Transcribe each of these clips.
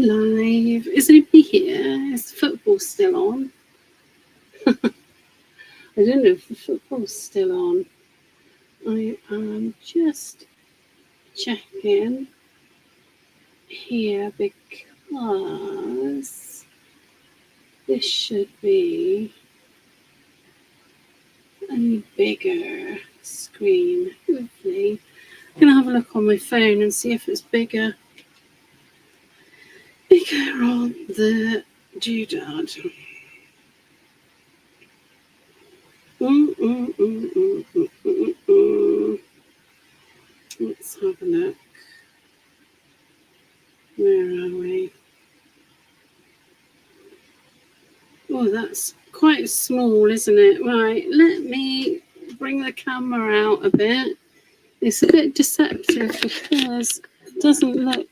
live? Is anybody here? Is the football still on? I don't know if the football's still on. I am just checking here because this should be a bigger screen. Hopefully, I'm gonna have a look on my phone and see if it's bigger on the doodad. Let's have a look. Where are we? Oh, that's quite small, isn't it? Right, let me bring the camera out a bit. It's a bit deceptive because it doesn't look...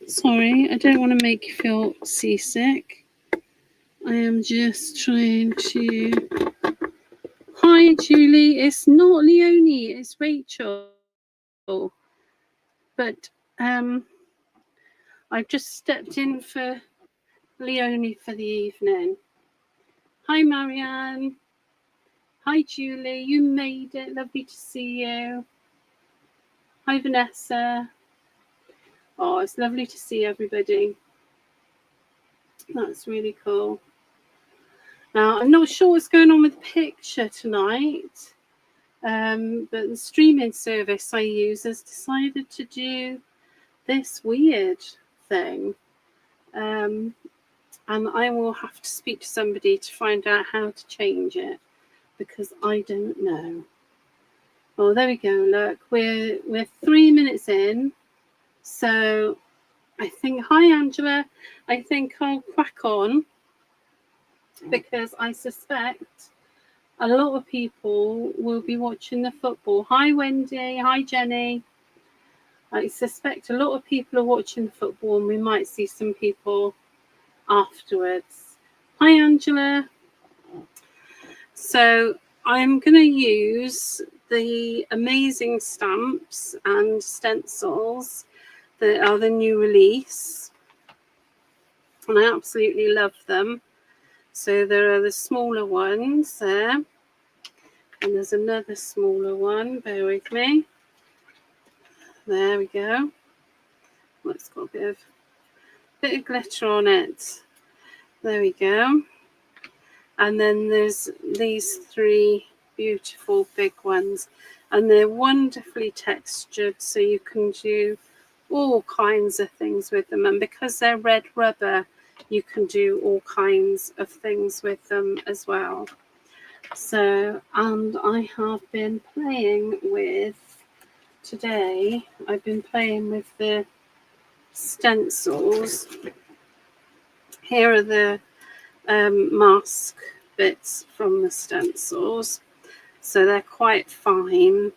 Sorry, I don't want to make you feel seasick. I am just trying to... Hi, Julie. It's not Leonie, it's Rachel. But I've just stepped in for Leonie for the evening. Hi, Marianne. Hi, Julie. You made it. Lovely to see you. Hi, Vanessa. Oh, it's lovely to see everybody. That's really cool. Now, I'm not sure what's going on with the picture tonight, but the streaming service I use has decided to do this weird thing. And I will have to speak to somebody to find out how to change it, because I don't know. Oh, there we go. Look, we're 3 minutes in. So I think, hi, Angela. I think I'll crack on, because I suspect a lot of people will be watching the football. Hi, Wendy. Hi, Jenny. I suspect a lot of people are watching the football, and we might see some people afterwards. Hi, Angela. So I'm going to use the amazing stamps and stencils that are the new release, and I absolutely love them. So there are the smaller ones there, and there's another smaller one. Bear with me. There we go. Oh, it's got a bit of glitter on it. There we go. And then there's these three beautiful big ones, and they're wonderfully textured, so you can do all kinds of things with them. And because they're red rubber, you can do all kinds of things with them as well. So, and I have been playing with, today, I've been playing with the stencils. Here are the mask bits from the stencils. So they're quite fine,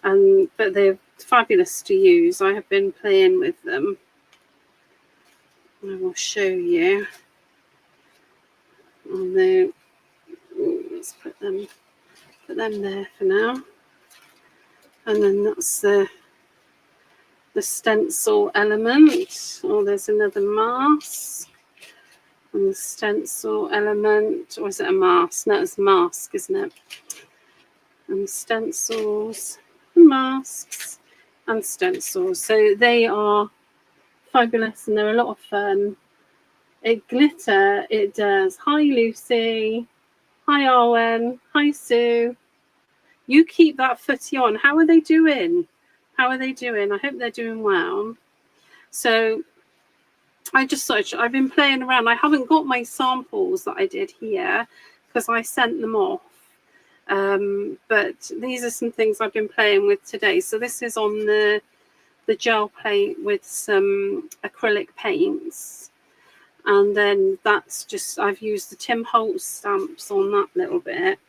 but they're fabulous to use. I have been playing with them. I will show you. Let's put them there for now. And then that's the stencil element. Oh, there's another mask. And the stencil element, or is it a mask? No, it's a mask, isn't it? And stencils, masks, and stencils. So they are fabulous, and they're a lot of fun. It glitter, it does. Hi, Lucy. Hi, Arwen. Hi, Sue. You keep that footy on. How are they doing? How are they doing? I hope they're doing well. So I just thought, I've been playing around. I haven't got my samples that I did here because I sent them off. But these are some things I've been playing with today. So this is on the gel plate with some acrylic paints. And then that's just, I've used the Tim Holtz stamps on that little bit.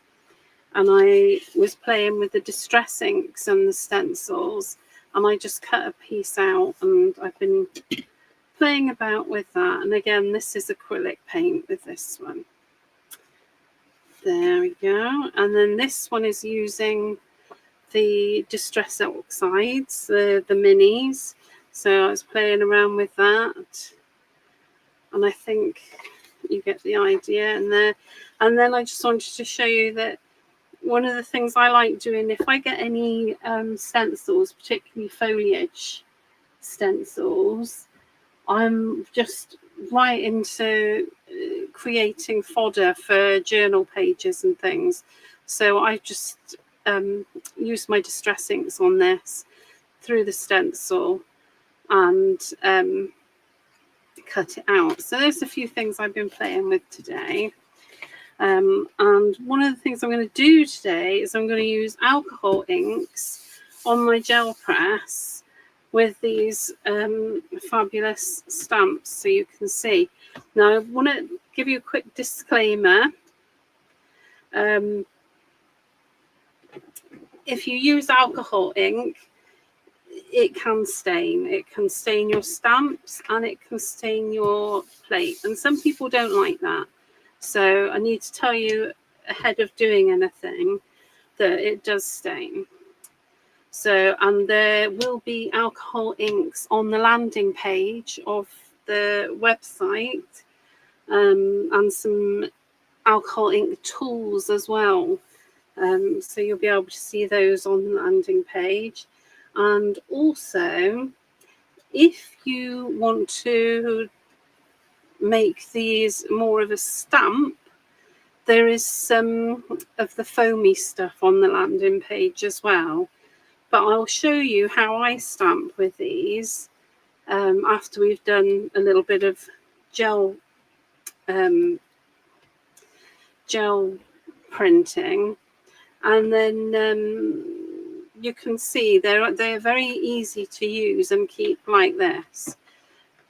And I was playing with the distress inks and the stencils. And I just cut a piece out, and I've been playing about with that. And again, this is acrylic paint with this one. There we go. And then this one is using the distress oxides, the minis. So I was playing around with that, and I think you get the idea in there. And then I just wanted to show you that one of the things I like doing, if I get any stencils, particularly foliage stencils, I'm just right into creating fodder for journal pages and things. So I just use my distress inks on this through the stencil and cut it out. So there's a few things I've been playing with today. And one of the things I'm going to do today is I'm going to use alcohol inks on my gel press with these fabulous stamps, so you can see. Now I want to give you a quick disclaimer. If you use alcohol ink, it can stain. It can stain your stamps and it can stain your plate. And some people don't like that. So I need to tell you ahead of doing anything that it does stain. So, and there will be alcohol inks on the landing page of the website, and some alcohol ink tools as well. So you'll be able to see those on the landing page. And also, if you want to make these more of a stamp, there is some of the foamy stuff on the landing page as well. But I'll show you how I stamp with these after we've done a little bit of gel printing, and then you can see they're very easy to use and keep like this.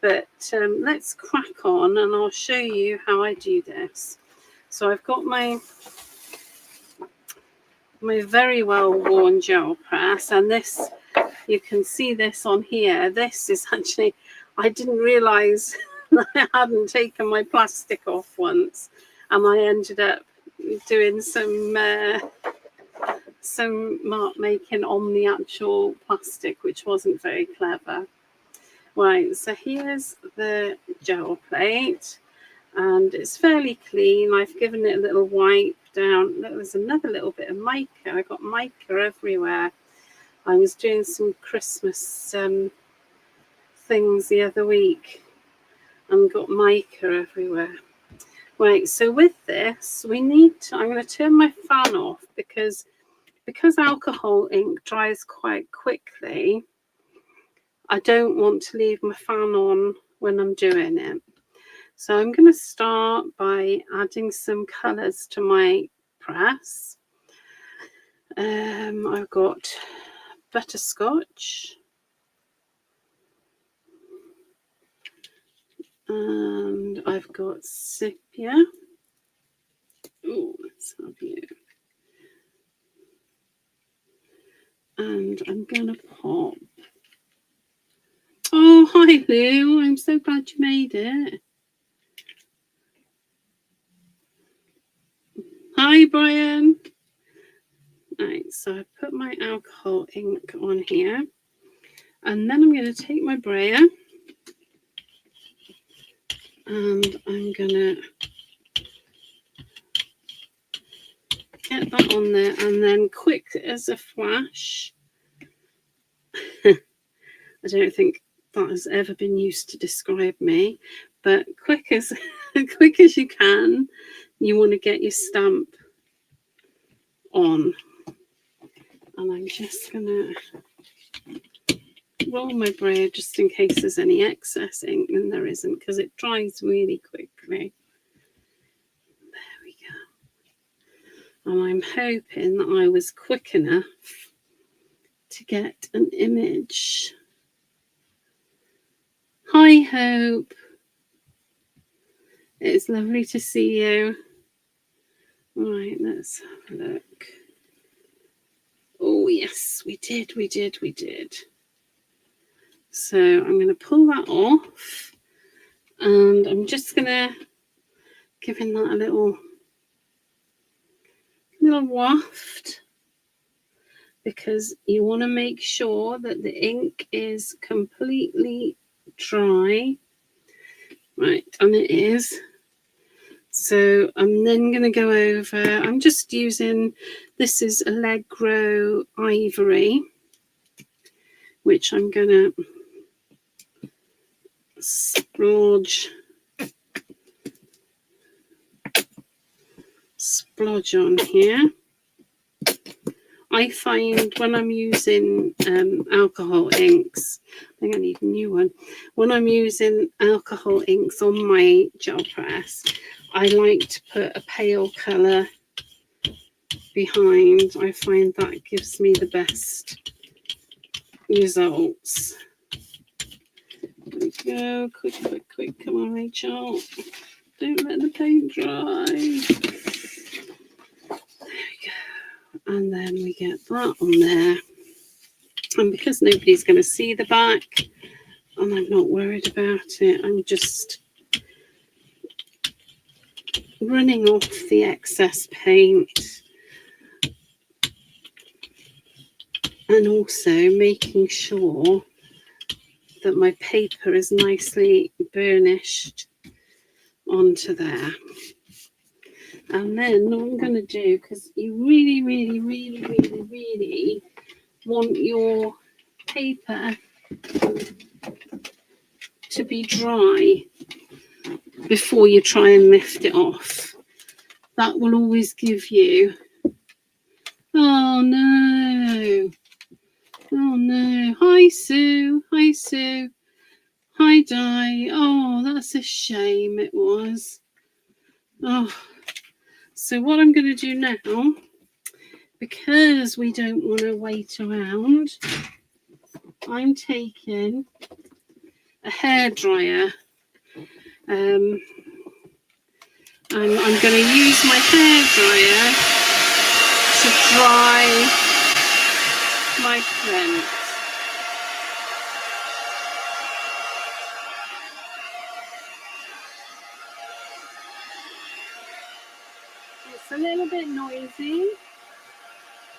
But let's crack on and I'll show you how I do this. So I've got my very well worn gel press, and this, you can see this on here. This is actually, I didn't realize that I hadn't taken my plastic off once, and I ended up doing some mark making on the actual plastic, which wasn't very clever. Right, so here's the gel plate, and it's fairly clean. I've given it a little wipe down. There's another little bit of mica. I got mica everywhere. I was doing some Christmas things the other week and got mica everywhere. Right, so with this, we need to, I'm going to turn my fan off because alcohol ink dries quite quickly. I don't want to leave my fan on when I'm doing it. So I'm going to start by adding some colours to my press. I've got butterscotch, and I've got sepia. Oh, let's have you. And I'm going to pop. Oh, hi Lou, I'm so glad you made it. Hi Brian. Right, so I put my alcohol ink on here, and then I'm going to take my brayer and I'm going to get that on there, and then quick as a flash. I don't think that has ever been used to describe me, but quick as quick as you can, you want to get your stamp on. And I'm just gonna roll my brayer just in case there's any excess ink, and there isn't because it dries really quickly. There we go. And I'm hoping that I was quick enough to get an image. Hi Hope, it's lovely to see you. Right, let's have a look. Oh yes, we did. So I'm going to pull that off, and I'm just going to give that a little waft, because you want to make sure that the ink is completely dry. Right, and it is. So I'm then going to go over, I'm just using, this is Allegro Ivory, which I'm going to splodge on here. I find when I'm using alcohol inks, I think I need a new one. When I'm using alcohol inks on my gel press, I like to put a pale colour behind. I find that gives me the best results. There we go. Quick. Come on, Rachel. Don't let the paint dry. There we go. And then we get that on there. And because nobody's going to see the back, and I'm not worried about it, I'm just running off the excess paint. And also making sure that my paper is nicely burnished onto there. And then what I'm going to do, because you really want your paper to be dry before you try and lift it off. That will always give you, oh no, hi Sue, hi Di, oh that's a shame it was. Oh, so what I'm going to do now, because we don't want to wait around, I'm taking a hairdryer, and I'm going to use my hairdryer to dry my print. It's a little bit noisy,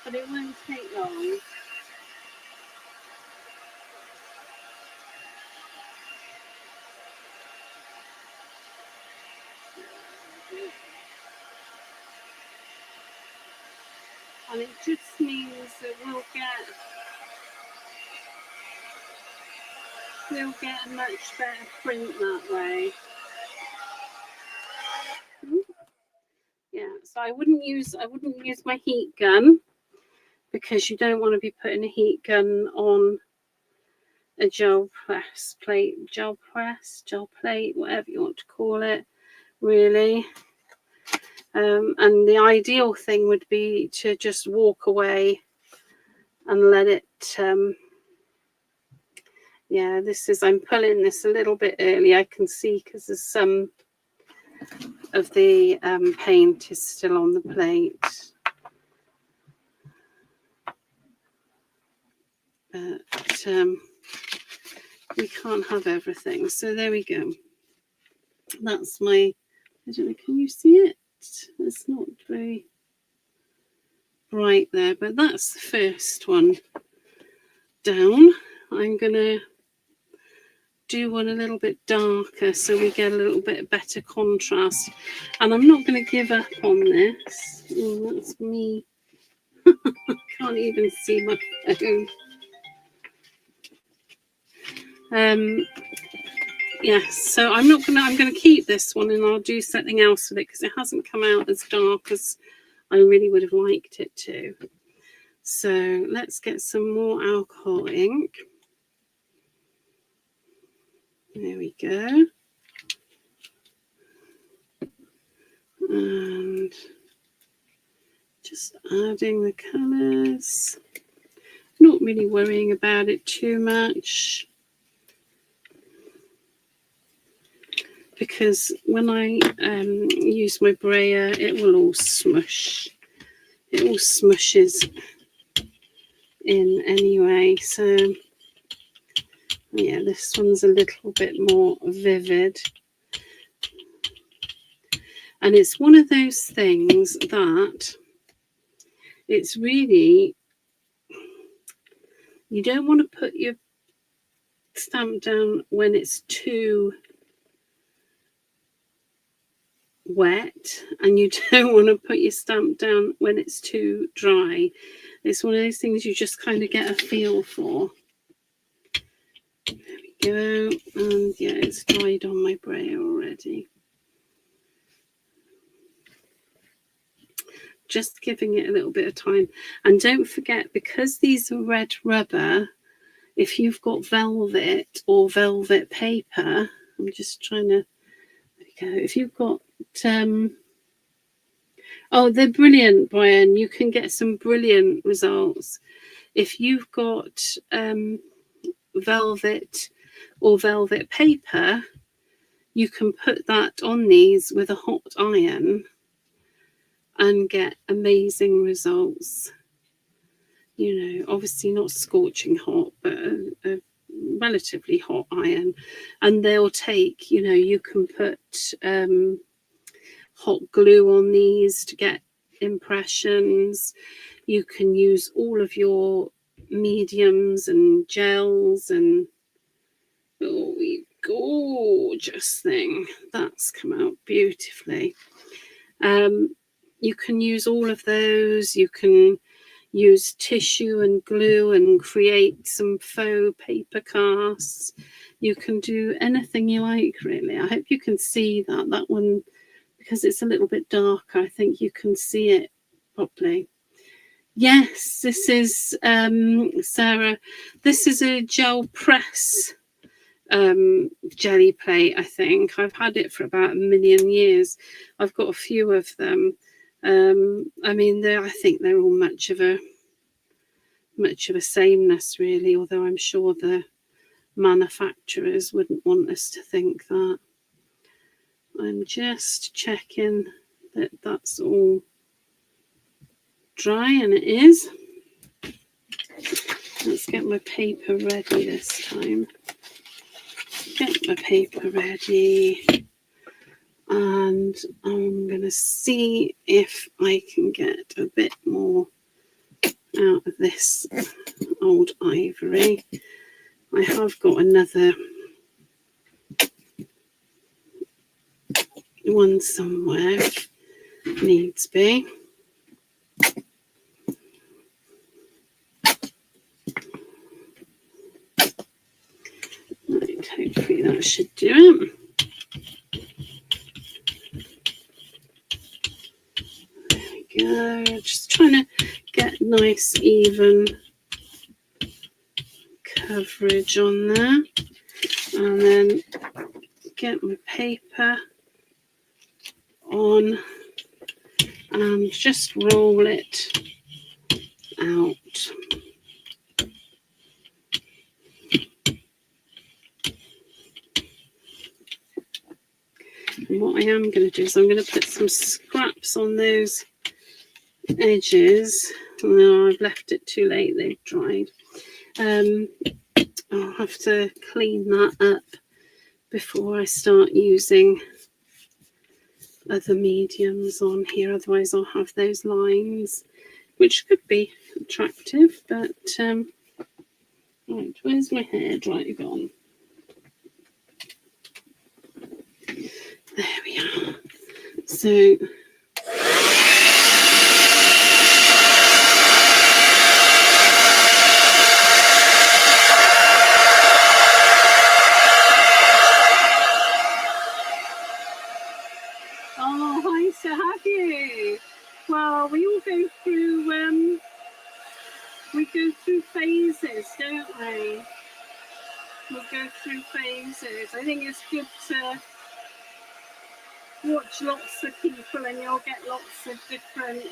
but it won't take long. And it just means that we'll get a much better print that way. Yeah, so I wouldn't use my heat gun, because you don't want to be putting a heat gun on a gel plate, whatever you want to call it, really. And the ideal thing would be to just walk away and let it, yeah, I'm pulling this a little bit early, I can see, because there's some of the paint is still on the plate. But we can't have everything. So there we go. That's my, I don't know, can you see it? It's not very bright there, but that's the first one down. I'm going to do one a little bit darker so we get a little bit better contrast. And I'm not going to give up on this. Oh, that's me. I can't even see my phone. Yes, so I'm going to keep this one, and I'll do something else with it, because it hasn't come out as dark as I really would have liked it to. So let's get some more alcohol ink. There we go. And just adding the colours. Not really worrying about it too much, because when I use my brayer, it will all smush. It all smushes in anyway. So yeah, this one's a little bit more vivid. And it's one of those things that it's really You don't want to put your stamp down when it's too wet, and you don't want to put your stamp down when it's too dry. It's one of those things you just kind of get a feel for. There we go. And yeah, it's dried on my brayer already. Just giving it a little bit of time. And don't forget, because these are red rubber, if you've got velvet or velvet paper, I'm just trying to, there we go. If you've got, oh, they're brilliant, Brian. You can get some brilliant results. If you've got velvet or velvet paper, you can put that on these with a hot iron and get amazing results. You know, obviously not scorching hot, but a relatively hot iron. And they'll take, you know, you can put hot glue on these to get impressions. You can use all of your mediums and gels, and oh, gorgeous thing. That's come out beautifully. You can use all of those. You can use tissue and glue and create some faux paper casts. You can do anything you like, really. I hope you can see that one, because it's a little bit darker. I think you can see it properly. Yes, this is Sarah. This is a gel press jelly plate. I think I've had it for about 1 million years. I've got a few of them. I mean, I think they're all much of a sameness, really. Although I'm sure the manufacturers wouldn't want us to think that. I'm just checking that that's all dry, and it is. Let's get my paper ready this time. Get my paper ready, and I'm going to see if I can get a bit more out of this old ivory. I have got another one somewhere if needs be. Right, hopefully that should do it. There we go. Just trying to get nice even coverage on there, and then get my paper on and just roll it out. And what I am going to do is I'm going to put some scraps on those edges. Oh, I've left it too late, they've dried. I'll have to clean that up before I start using other mediums on here, otherwise I'll have those lines, which could be attractive. But right, where's my hair dryer gone? There we are. So oh, nice to have you. Well, we all go through phases, don't we? We go through phases. I think it's good to watch lots of people, and you'll get lots of different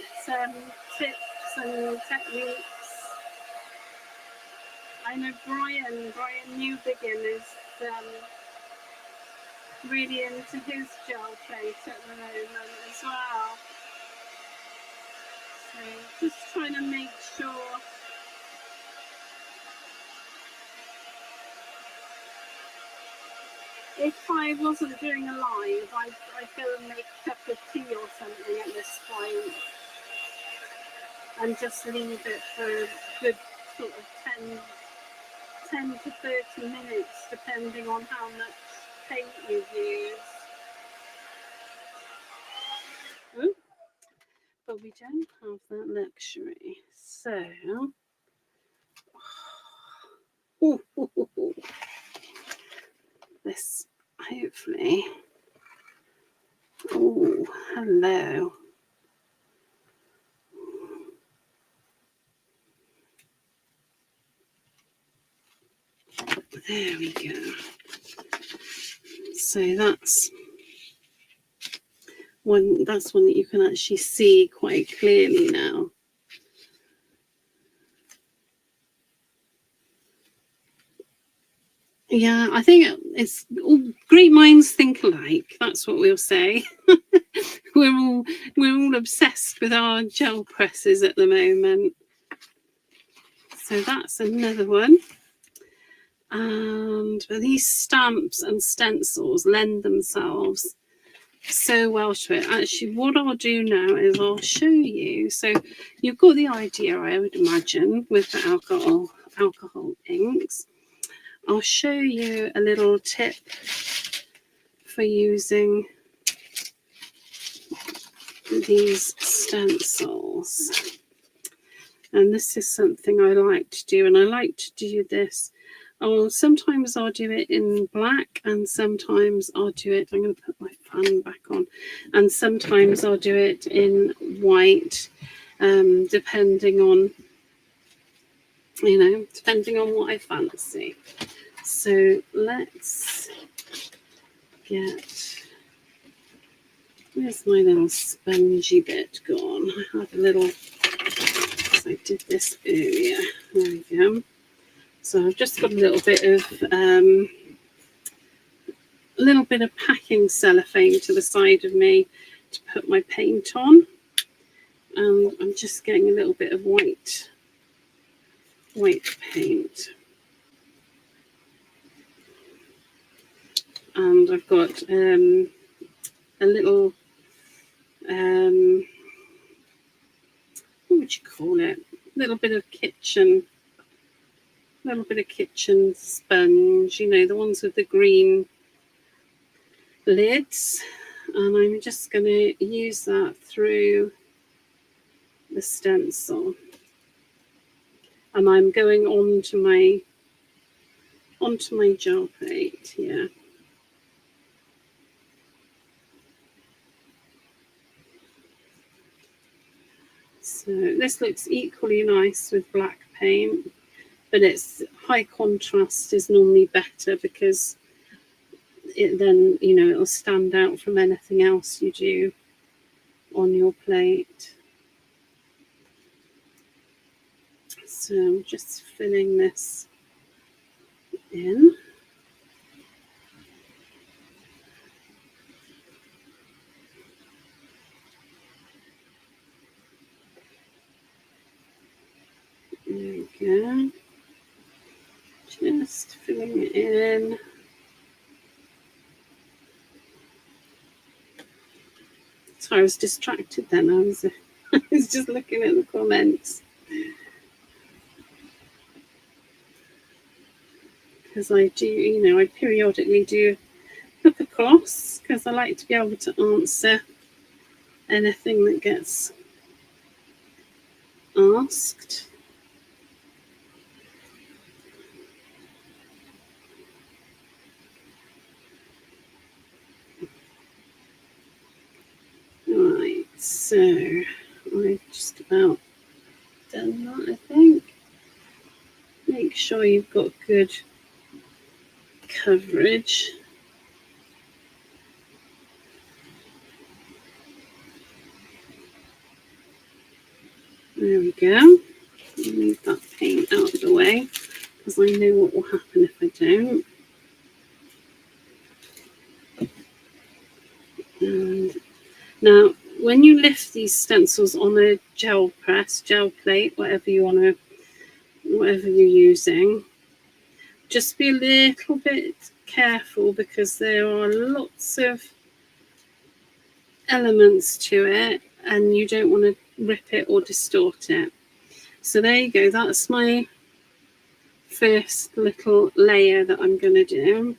tips and techniques. I know Brian Newbegin is really into his gel plate at the moment as well. So just trying to make sure if I wasn't doing a live, I'd go and make a cup of tea or something at this point and just leave it for a good sort of 10 to 30 minutes, depending on how much paint you use. Oh, but we don't have that luxury. So, this hopefully. Oh, hello. There we go. So that's one that you can actually see quite clearly now. Yeah, I think it's all great minds think alike. That's what we'll say. we're all obsessed with our gel presses at the moment. So that's another one. And these stamps and stencils lend themselves so well to it. Actually, what I'll do now is I'll show you. So you've got the idea, I would imagine, with the alcohol inks. I'll show you a little tip for using these stencils. And this is something I like to do, and I like to do this. Sometimes I'll do it in black, and sometimes I'll do it, I'm going to put my fan back on, and sometimes I'll do it in white, depending on what I fancy. So let's get, where's my little spongy bit gone? I had a little, I did this earlier. There we go. So I've just got a little bit of packing cellophane to the side of me to put my paint on, and I'm just getting a little bit of white paint. And I've got a little, what would you call it? A little bit of kitchen sponge, the ones with the green lids. And I'm just going to use that through the stencil. And I'm going onto my gel plate here. So this looks equally nice with black paint, but it's high contrast is normally better because then it'll stand out from anything else you do on your plate. So I'm just filling this in. There we go. Just filling it in. So I was distracted then. I was just looking at the comments. Because I do, I periodically do look across because I like to be able to answer anything that gets asked. Right, so I've just about done that, I think. Make sure you've got good coverage. There we go. Move that paint out of the way because I know what will happen if I don't. And now, when you lift these stencils on a gel plate, whatever you're using, just be a little bit careful because there are lots of elements to it and you don't want to rip it or distort it. So there you go, that's my first little layer that I'm going to do.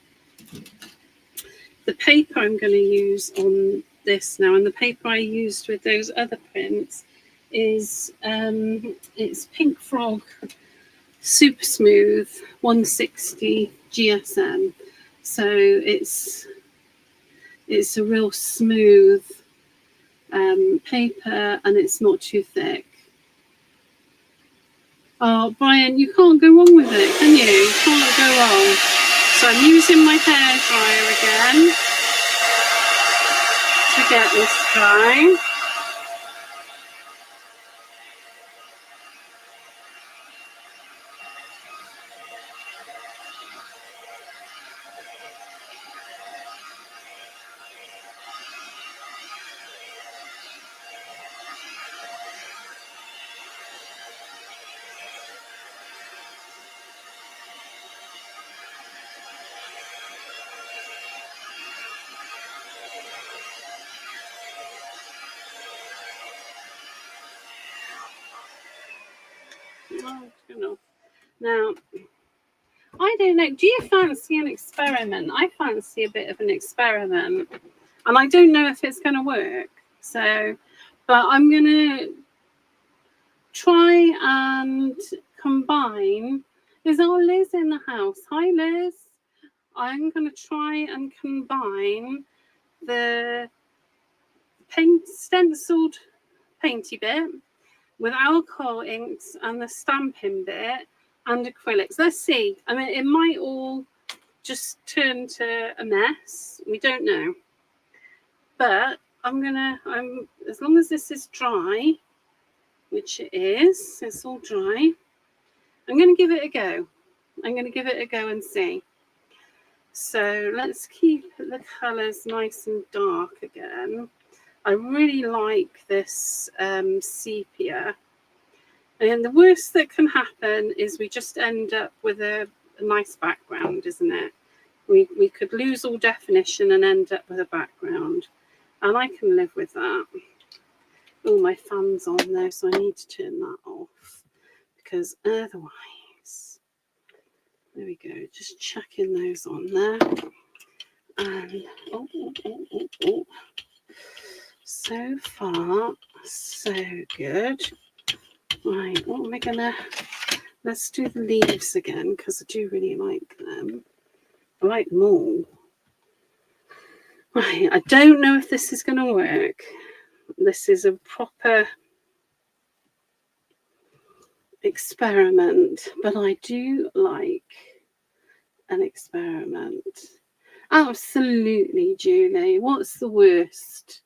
The paper I'm going to use on this now, and the paper I used with those other prints is it's Pink Frog Super Smooth 160 GSM. So it's a real smooth paper, and it's not too thick. Oh, Brian, you can't go wrong with it, can you? You can't go wrong. So I'm using my hairdryer again to get this dry. Oh, you know. Now, I don't know. Do you fancy an experiment? I fancy a bit of an experiment, and I don't know if it's going to work. So, but I'm going to try and combine. Is our Liz in the house? Hi, Liz. I'm going to try and combine the stenciled painty bit with alcohol inks and the stamping bit and acrylics. Let's see. I mean, it might all just turn to a mess. We don't know. But I'm as long as this is dry, which it is, it's all dry, I'm going to give it a go. I'm going to give it a go and see. So let's keep the colours nice and dark again. I really like this sepia. And the worst that can happen is we just end up with a nice background, isn't it? We could lose all definition and end up with a background. And I can live with that. Oh, my fan's on there, so I need to turn that off. Because otherwise, there we go, just chucking those on there. And oh. So far, so good. Right, what am I gonna, let's do the leaves again, because I do really like them. I like them all. Right, I don't know if this is going to work. This is a proper experiment, but I do like an experiment. Absolutely, Julie. What's the worst?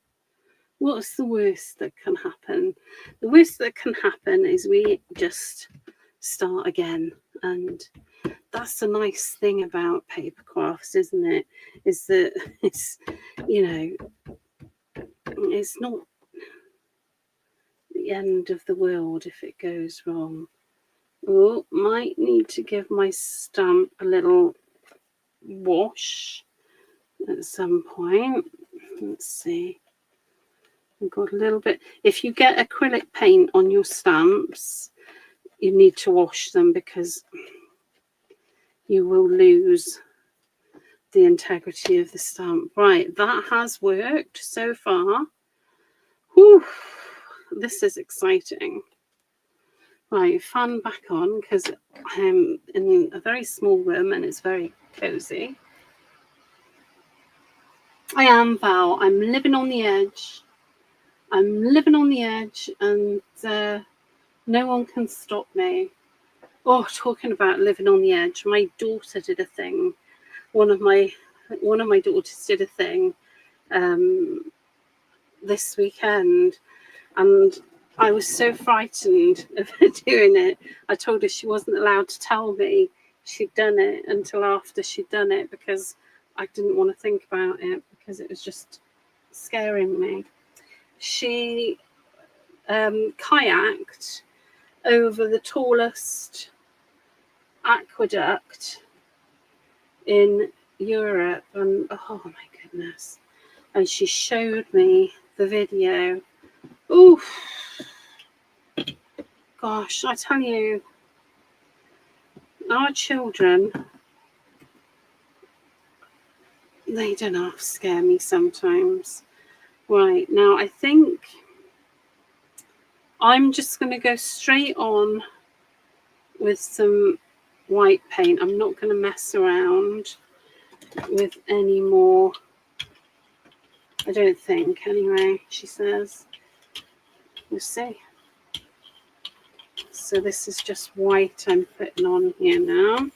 What's the worst that can happen? The worst that can happen is we just start again. And that's the nice thing about paper crafts, isn't it? Is that it's, you know, it's not the end of the world if it goes wrong. Oh, might need to give my stamp a little wash at some point. Let's see. I've got a little bit. If you get acrylic paint on your stamps, you need to wash them because you will lose the integrity of the stamp. Right, that has worked so far. Whew, this is exciting. Right, fan back on because I'm in a very small room and it's very cozy. I am, Val. I'm living on the edge. I'm living on the edge and no one can stop me. Oh, talking about living on the edge, my daughter did a thing. One of my daughters did a thing this weekend, and I was so frightened of her doing it. I told her she wasn't allowed to tell me she'd done it until after she'd done it because I didn't want to think about it because it was just scaring me. She kayaked over the tallest aqueduct in Europe, and oh my goodness, and she showed me the video. Oh gosh, I tell you, our children, they don't half scare me sometimes. Right, now I think I'm just going to go straight on with some white paint. I'm not going to mess around with any more, I don't think, anyway, she says. We'll see. So this is just white I'm putting on here now.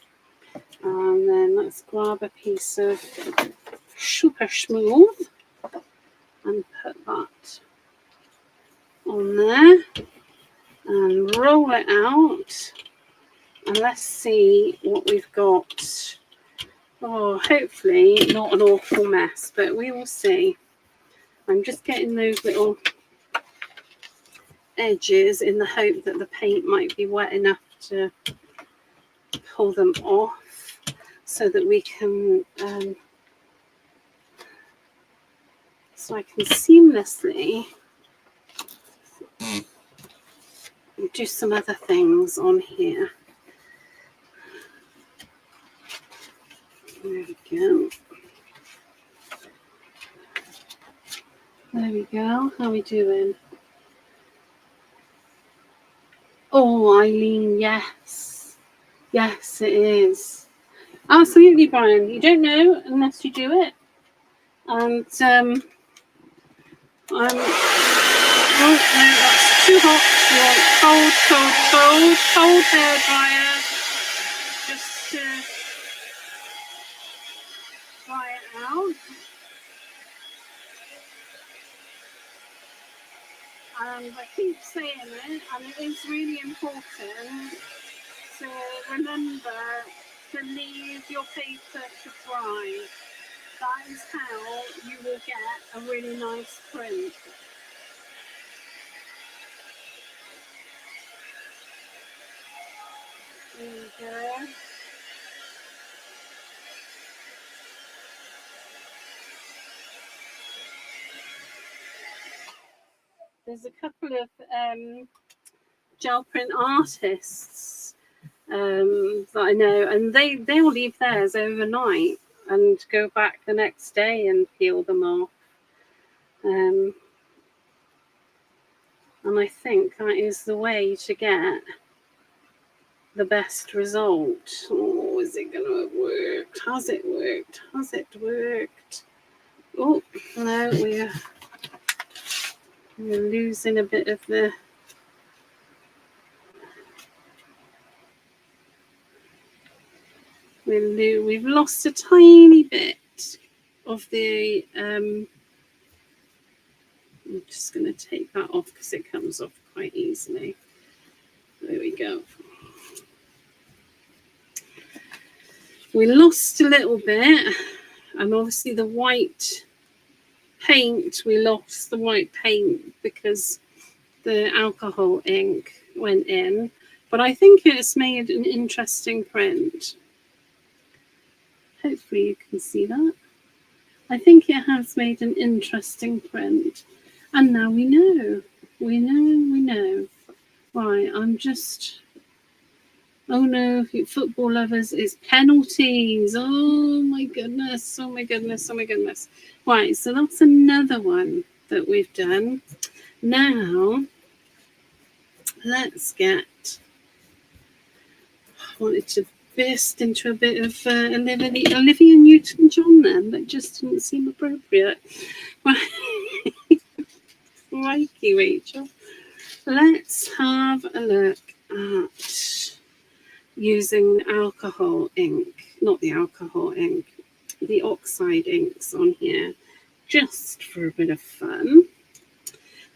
And then let's grab a piece of Super Smooth and put that on there and roll it out. And let's see what we've got. Oh, hopefully not an awful mess, but we will see. I'm just getting those little edges in the hope that the paint might be wet enough to pull them off so that we can so I can seamlessly do some other things on here. There we go. There we go. How are we doing? Oh, Eileen, yes. Yes, it is. Absolutely, Brian. You don't know unless you do it. And oh no, that's too hot. You want cold hair dryer. Just to dry it out. And I keep saying it, and it is really important to remember to leave your paper to dry. That is how you will get a really nice print. There you go. There's a couple of gel print artists that I know, and they'll leave theirs overnight and go back the next day and peel them off. And I think that is the way to get the best result. Oh, is it going to have worked? Has it worked? Has it worked? Oh, no, we're losing a bit of the... We've lost a tiny bit of the... I'm just going to take that off because it comes off quite easily. There we go. We lost a little bit, and obviously the white paint, we lost the white paint because the alcohol ink went in, but I think it's made an interesting print. Hopefully you can see that. I think it has made an interesting print, and now we know. We know. Right, I'm just... Oh no, football lovers, it's penalties. Oh my goodness, oh my goodness, oh my goodness. Right, so that's another one that we've done. Now, let's get... I wanted to burst into a bit of Olivia Newton-John then, that just didn't seem appropriate. Crikey, Rachel. Let's have a look at using alcohol ink, not the alcohol ink, the oxide inks on here, just for a bit of fun.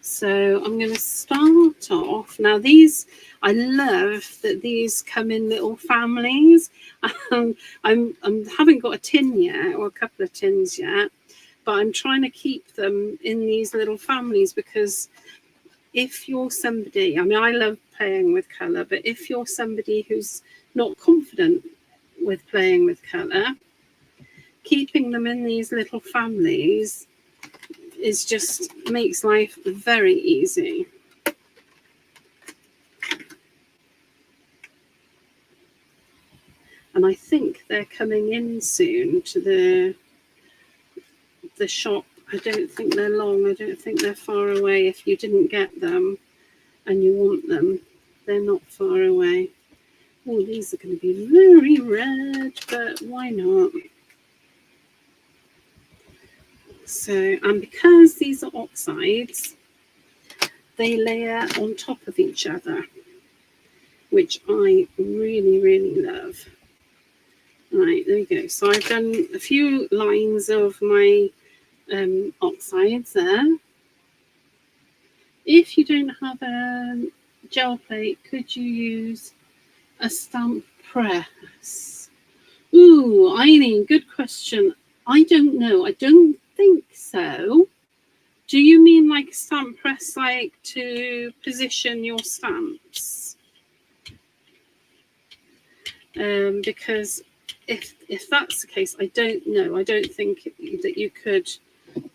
So I'm going to start off. Now these, I love that these come in little families. I haven't got a tin yet, or a couple of tins yet, but I'm trying to keep them in these little families because if you're somebody, I mean, I love playing with colour, but if you're somebody who's not confident with playing with colour, keeping them in these little families is just makes life very easy. and I think they're coming in soon to the shop. I don't think they're long. I don't think they're far away. If you didn't get them and you want them, they're not far away. Oh, these are going to be very red, but why not? So, and because these are oxides, they layer on top of each other, which I really, really love. Right, there we go. So I've done a few lines of my oxides there. If you don't have a gel plate, could you use a stamp press? Ooh, Eileen, good question. I don't know. I don't think so. Do you mean like stamp press, like to position your stamps? Because if that's the case, I don't know. I don't think that you could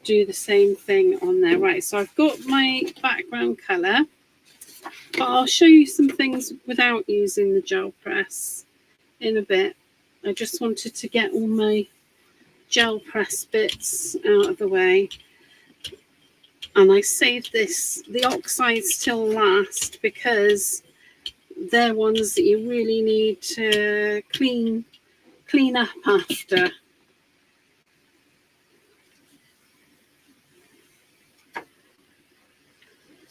do the same thing on there. Right, so I've got my background colour, but I'll show you some things without using the gel press in a bit. I just wanted to get all my gel press bits out of the way. And I saved the oxides till last because they're ones that you really need to clean up after.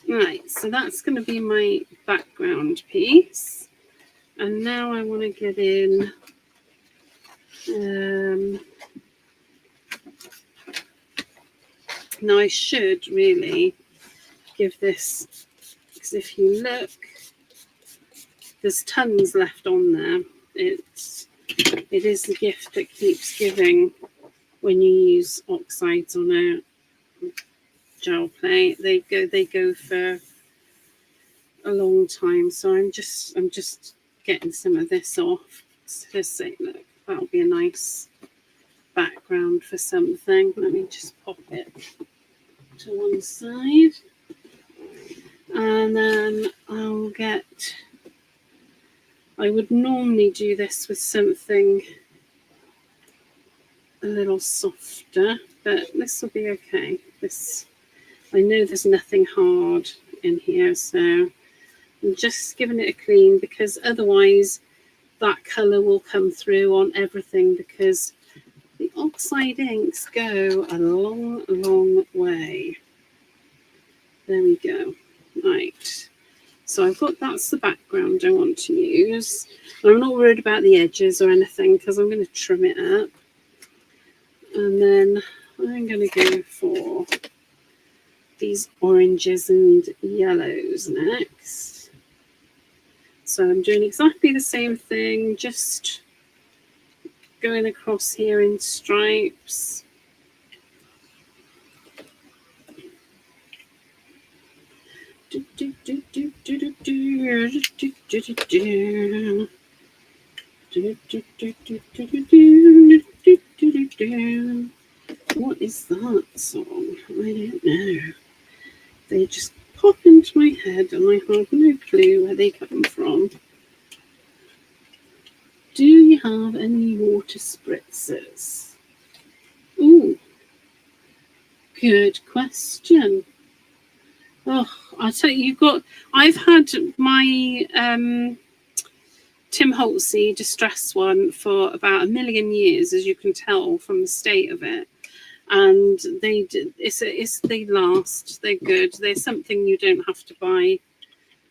Right, so that's going to be my background piece. And now I want to get in now I should really give this, because if you look, there's tons left on there. It is the gift that keeps giving when you use oxides on a gel plate. They go for a long time. So I'm just getting some of this off to say, look, that'll be a nice background for something. Let me just pop it to one side, and then I would normally do this with something a little softer, but this will be okay. I know there's nothing hard in here, so I'm just giving it a clean, because otherwise that colour will come through on everything, because the oxide inks go a long, long way. There we go. Right. So I've got, that's the background I want to use. I'm not worried about the edges or anything, because I'm going to trim it up. And then I'm going to go for these oranges and yellows next. So I'm doing exactly the same thing, just going across here in stripes. What is that song? I don't know. They just pop into my head and I have no clue where they come from. Do you have any water spritzers? Ooh, good question. Oh, I tell you, I've had my Tim Holtzy Distress one for about 1 million years, as you can tell from the state of it. And they last, they're good. They're something you don't have to buy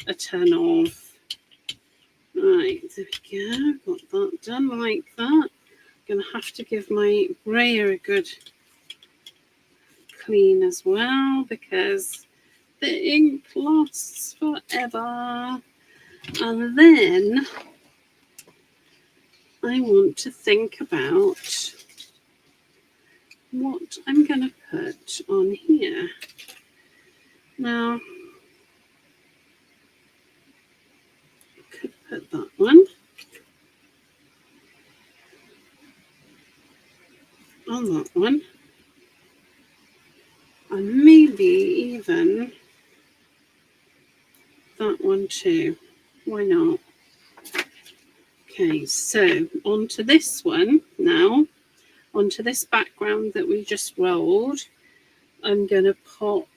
a ton of. Right, there we go. Got that done like that. Gonna have to give my brayer a good clean as well, because the ink lasts forever. And then I want to think about what I'm going to put on here. Now, I could put that one on that one, and maybe even that one too. Why not? Okay, so onto this one now, onto this background that we just rolled. I'm going to pop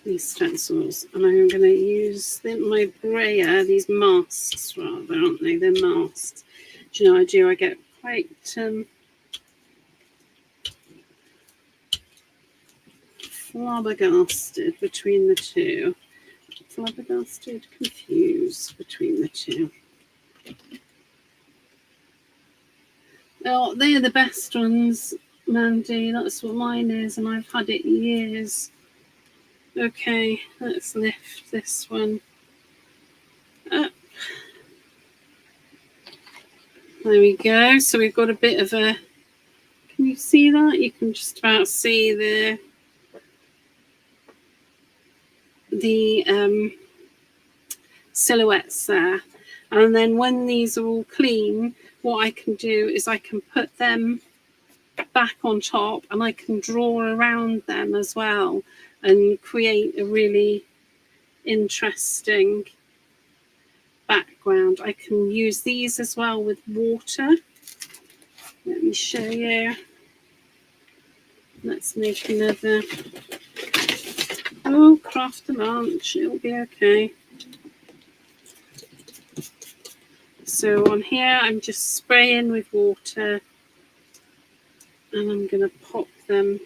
these stencils, and I'm going to use my brayer, these masks rather, aren't they? They're masks. Do you know, I get quite flabbergasted between the two. Flabbergasted, confused between the two. Oh, they're the best ones, Mandy. That's what mine is, and I've had it years. Okay, let's lift this one up. There we go. So we've got a bit of a... Can you see that? You can just about see the silhouettes there. And then when these are all clean, what I can do is I can put them back on top, and I can draw around them as well and create a really interesting background. I can use these as well with water. Let me show you. Let's make another. Oh, craft a lunch. It'll be okay. So on here, I'm just spraying with water, and I'm going to pop them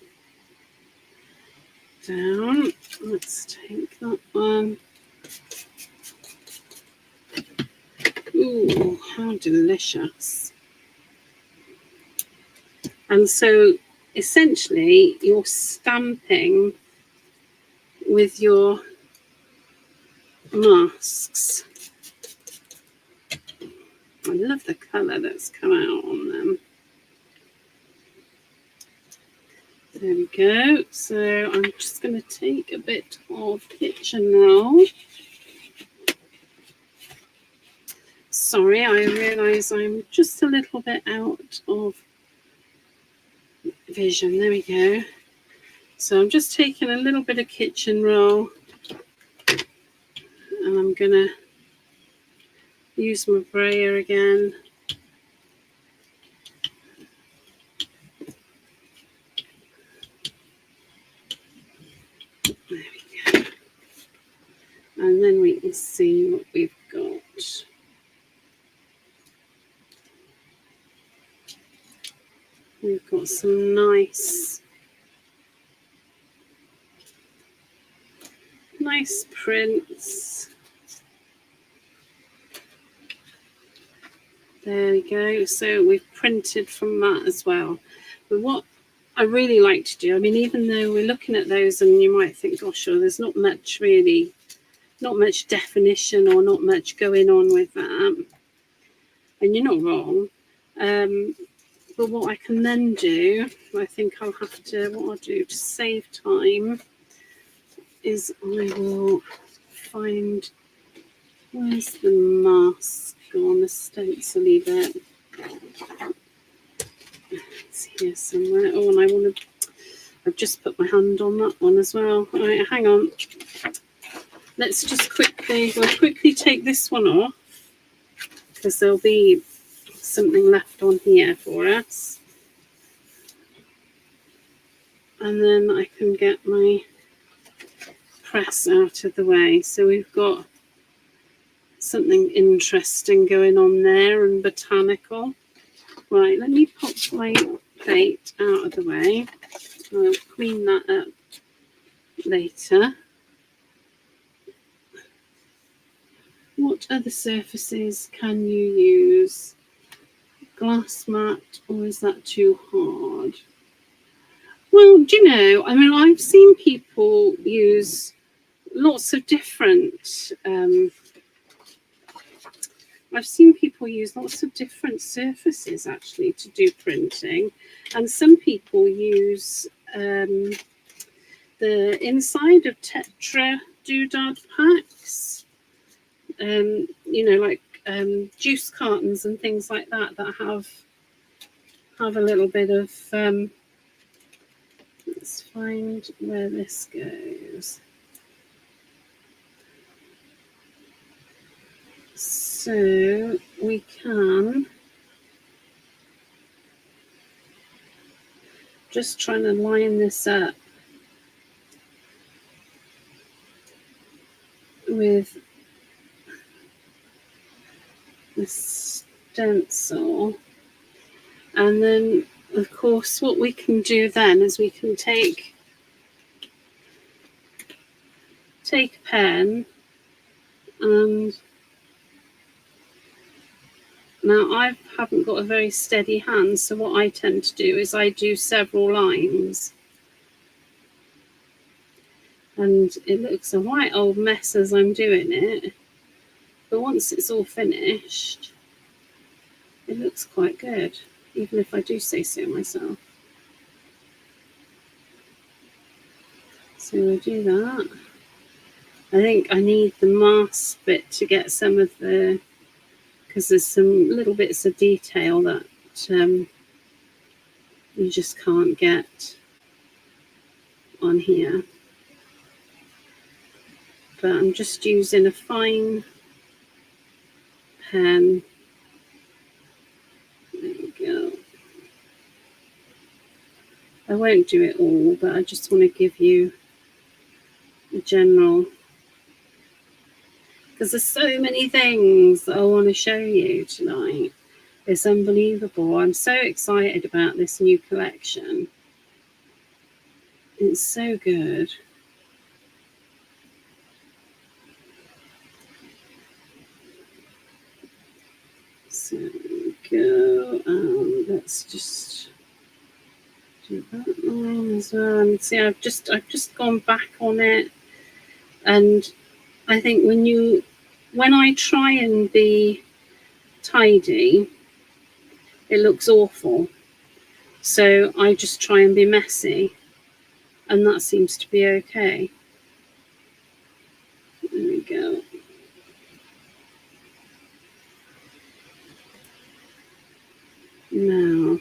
down. Let's take that one. Ooh, how delicious. And so essentially you're stamping with your masks. I love the colour that's come out on them. There we go. So I'm just going to take a bit of kitchen roll. Sorry, I realise I'm just a little bit out of vision. There we go. So I'm just taking a little bit of kitchen roll, and I'm going to use my brayer again. There we go. And then we can see what we've got. We've got some nice prints. There we go. So we've printed from that as well. But what I really like to do, I mean, even though we're looking at those and you might think, gosh, sure, there's not much really, not much definition or not much going on with that. And you're not wrong. But what I can then do, I think I'll have to, what I'll do to save time is I will find, where's the mask on the stencil-y bit? It's here somewhere. Oh, and I want to, I've just put my hand on that one as well. All right, hang on. Let's just quickly, we'll quickly take this one off, because there'll be something left on here for us. And then I can get my press out of the way. So we've got something interesting going on there and botanical. Right, let me pop my plate out of the way. I'll clean that up later. What other surfaces can you use? Glass mat, or is that too hard? Well, do you know, I mean, I've seen people use lots of different surfaces actually to do printing, and some people use the inside of Tetra doodad packs, you know, like juice cartons and things like that have a little bit of let's find where this goes. So we can just trying to line this up with the stencil. And then, of course, what we can do then is we can take a pen, and now I haven't got a very steady hand, so what I tend to do is I do several lines. And it looks a right old mess as I'm doing it, but once it's all finished, it looks quite good, even if I do say so myself. So we'll do that. I think I need the mask bit to get some of the, because there's some little bits of detail that you just can't get on here. But I'm just using a fine pen. There we go. I won't do it all, but I just want to give you a general, because there's so many things that I want to show you tonight. It's unbelievable. I'm so excited about this new collection. It's so good. So there we go. Let's just do that line as well. And see, I've just gone back on it, and I think when I try and be tidy, it looks awful. So I just try and be messy, and that seems to be okay. There we go. Now,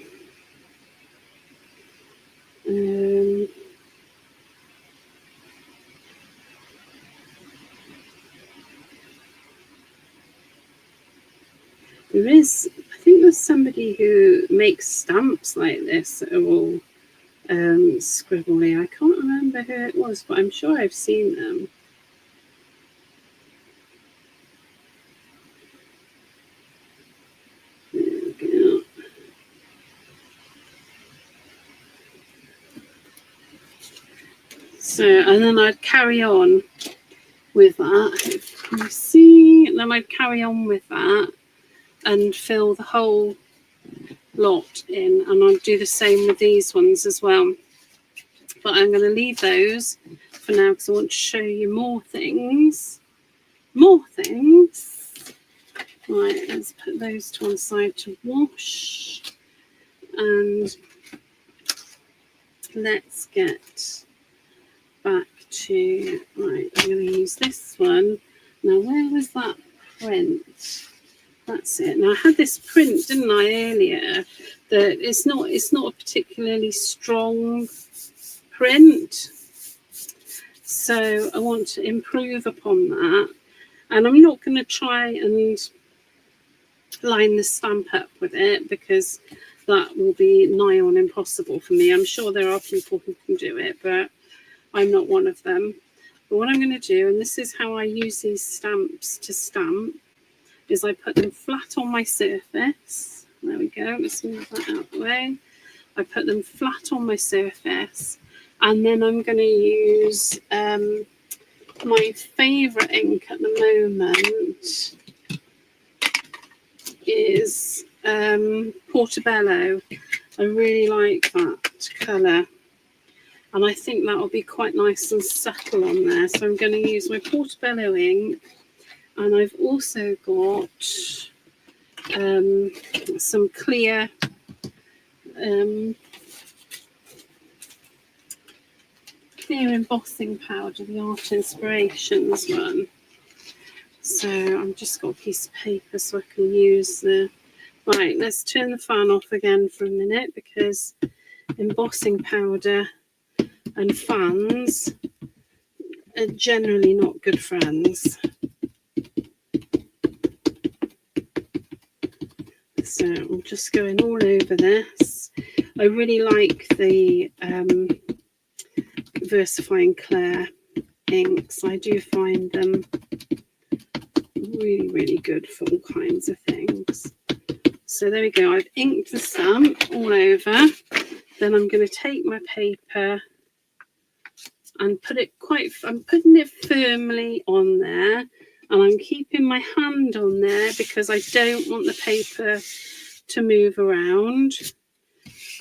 I think there's somebody who makes stamps like this that are all scribbly. I can't remember who it was, but I'm sure I've seen them. There we go. So, and then I'd carry on with that. You see, and then I'd carry on with that and fill the whole lot in, and I'll do the same with these ones as well. But I'm going to leave those for now because I want to show you more things. Right, let's put those to one side to wash, and let's get back to, right, I'm going to use this one. Now, where was that print? That's it. Now, I had this print, didn't I, earlier, that it's not a particularly strong print. So I want to improve upon that. And I'm not going to try and line the stamp up with it, because that will be nigh on impossible for me. I'm sure there are people who can do it, but I'm not one of them. But what I'm going to do, and this is how I use these stamps to stamp, is I put them flat on my surface. There we go. Let's move that out of the way. I put them flat on my surface, and then I'm going to use my favourite ink at the moment is Portobello. I really like that colour, and I think that will be quite nice and subtle on there. So I'm going to use my Portobello ink, and I've also got some clear embossing powder, the Art Inspirations one. So I've just got a piece of paper so I can use the... Right, let's turn the fan off again for a minute, because embossing powder and fans are generally not good friends. I'm just going all over this. I really like the Versifying Clair inks. I do find them really, really good for all kinds of things. So there we go. I've inked the stamp all over. Then I'm going to take my paper and put it I'm putting it firmly on there, and I'm keeping my hand on there because I don't want the paper to move around.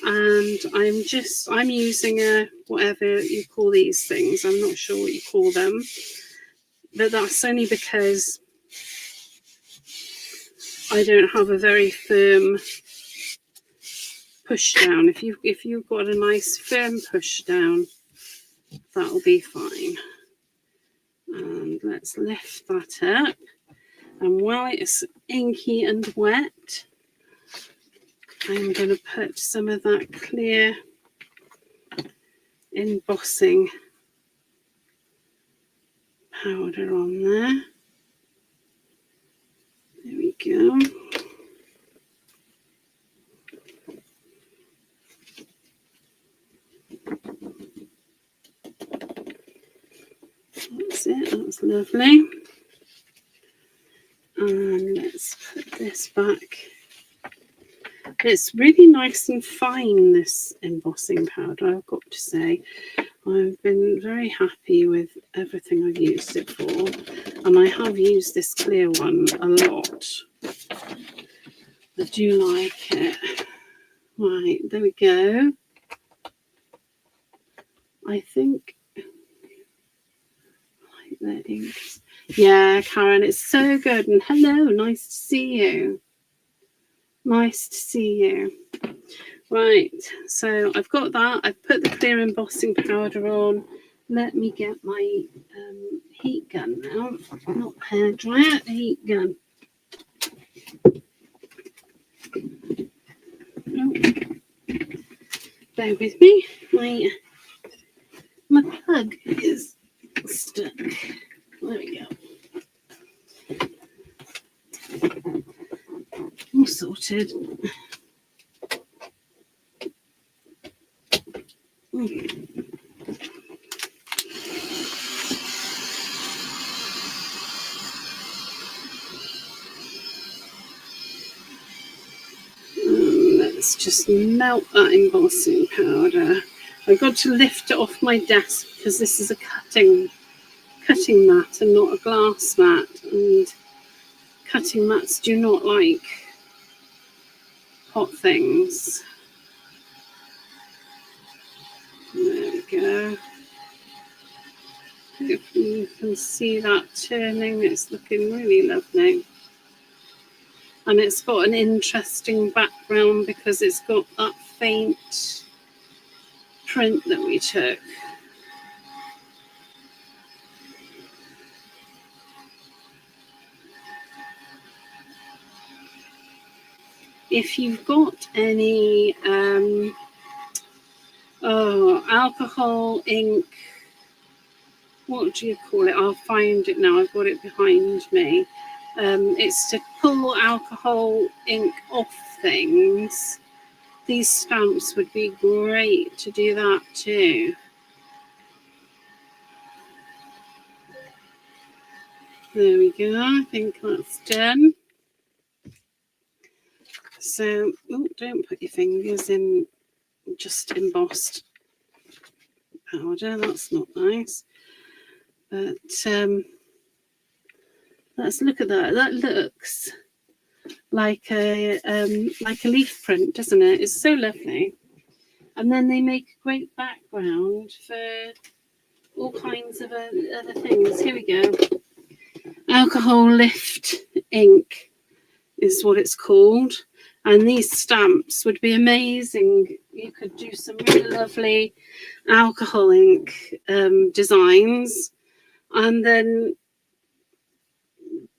And I'm using a, whatever you call these things, I'm not sure what you call them, but that's only because I don't have a very firm push down. If you've got a nice firm push down, that'll be fine. And let's lift that up. And while it's inky and wet, I'm going to put some of that clear embossing powder on there. There we go. That's it, that's lovely. And let's put this back. It's really nice and fine, this embossing powder, I've got to say. I've been very happy with everything I've used it for, and I have used this clear one a lot. I do like it. Right, there we go. I think the inks. Yeah, Karen, it's so good. And hello, nice to see you. Nice to see you. Right, so I've got that. I've put the clear embossing powder on. Let me get my heat gun now. Not hair dryer, heat gun. Oh. Bear with me. My plug is stuck. There we go. All sorted. Let's just melt that embossing powder. I've got to lift it off my desk because this is a cutting mat and not a glass mat, and cutting mats do not like hot things. There we go. Hopefully you can see that turning. It's looking really lovely. And it's got an interesting background because it's got that faint print that we took. If you've got any alcohol ink, what do you call it? I'll find it now. I've got it behind me. It's to pull alcohol ink off things. These stamps would be great to do that too. There we go. I think that's done. So, don't put your fingers in just embossed powder. That's not nice. But let's look at that. That looks like a leaf print, doesn't it? It's so lovely. And then they make a great background for all kinds of other things. Here we go. Alcohol lift ink is what it's called. And these stamps would be amazing. You could do some really lovely alcohol ink designs, and then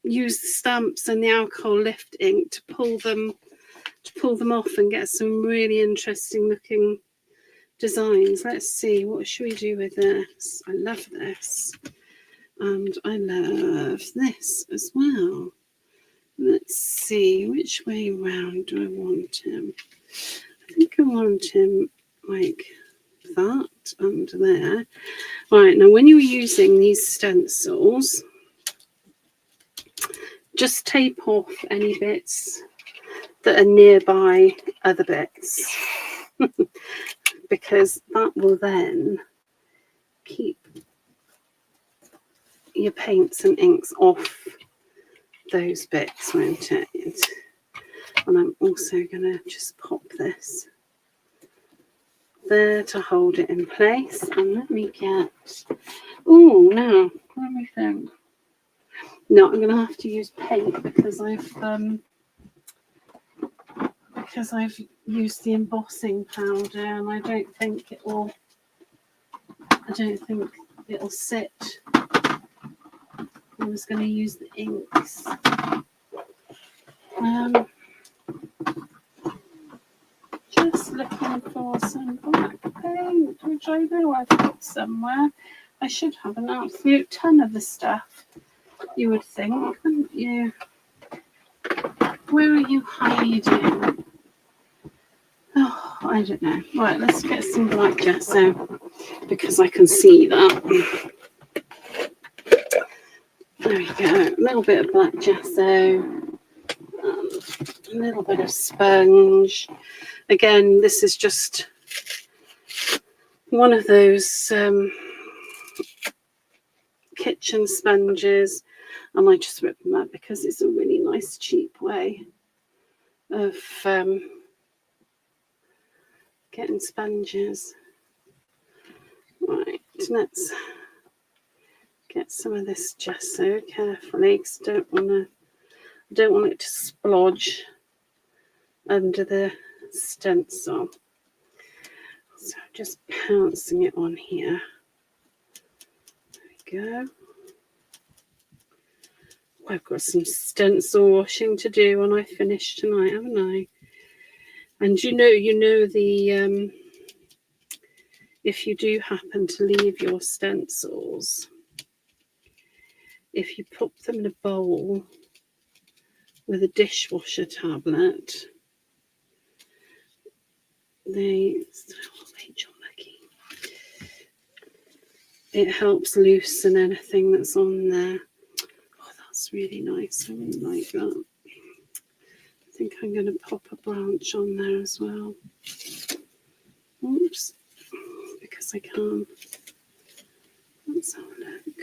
use the stamps and the alcohol lift ink to pull them off and get some really interesting looking designs. Let's see, what should we do with this? I love this, and I love this as well. Let's see, which way round do I want him? I think I want him like that under there. Right, now when you're using these stencils, just tape off any bits that are nearby other bits because that will then keep your paints and inks off those bits, won't it? And I'm also going to just pop this there to hold it in place. And let me get, oh no, let me think. No, I'm going to have to use paint because I've used the embossing powder, and I don't think it'll sit. I was going to use the inks. Just looking for some black paint, which I know I've got somewhere. I should have an absolute ton of the stuff, you would think, wouldn't you? Where are you hiding? Oh, I don't know. Right, let's get some black gesso because I can see that. There we go. A little bit of black gesso, a little bit of sponge. Again, this is just one of those kitchen sponges, and I just rip them up because it's a really nice cheap way of getting sponges. Right, let's get some of this gesso carefully because I don't want it to splodge under the stencil. So just pouncing it on here. There we go. I've got some stencil washing to do when I finish tonight, haven't I? And you know the if you do happen to leave your stencils, if you put them in a bowl with a dishwasher tablet, it helps loosen anything that's on there. Oh, that's really nice. I really like that. I think I'm going to pop a branch on there as well. Oops, because I can. Let's have a look.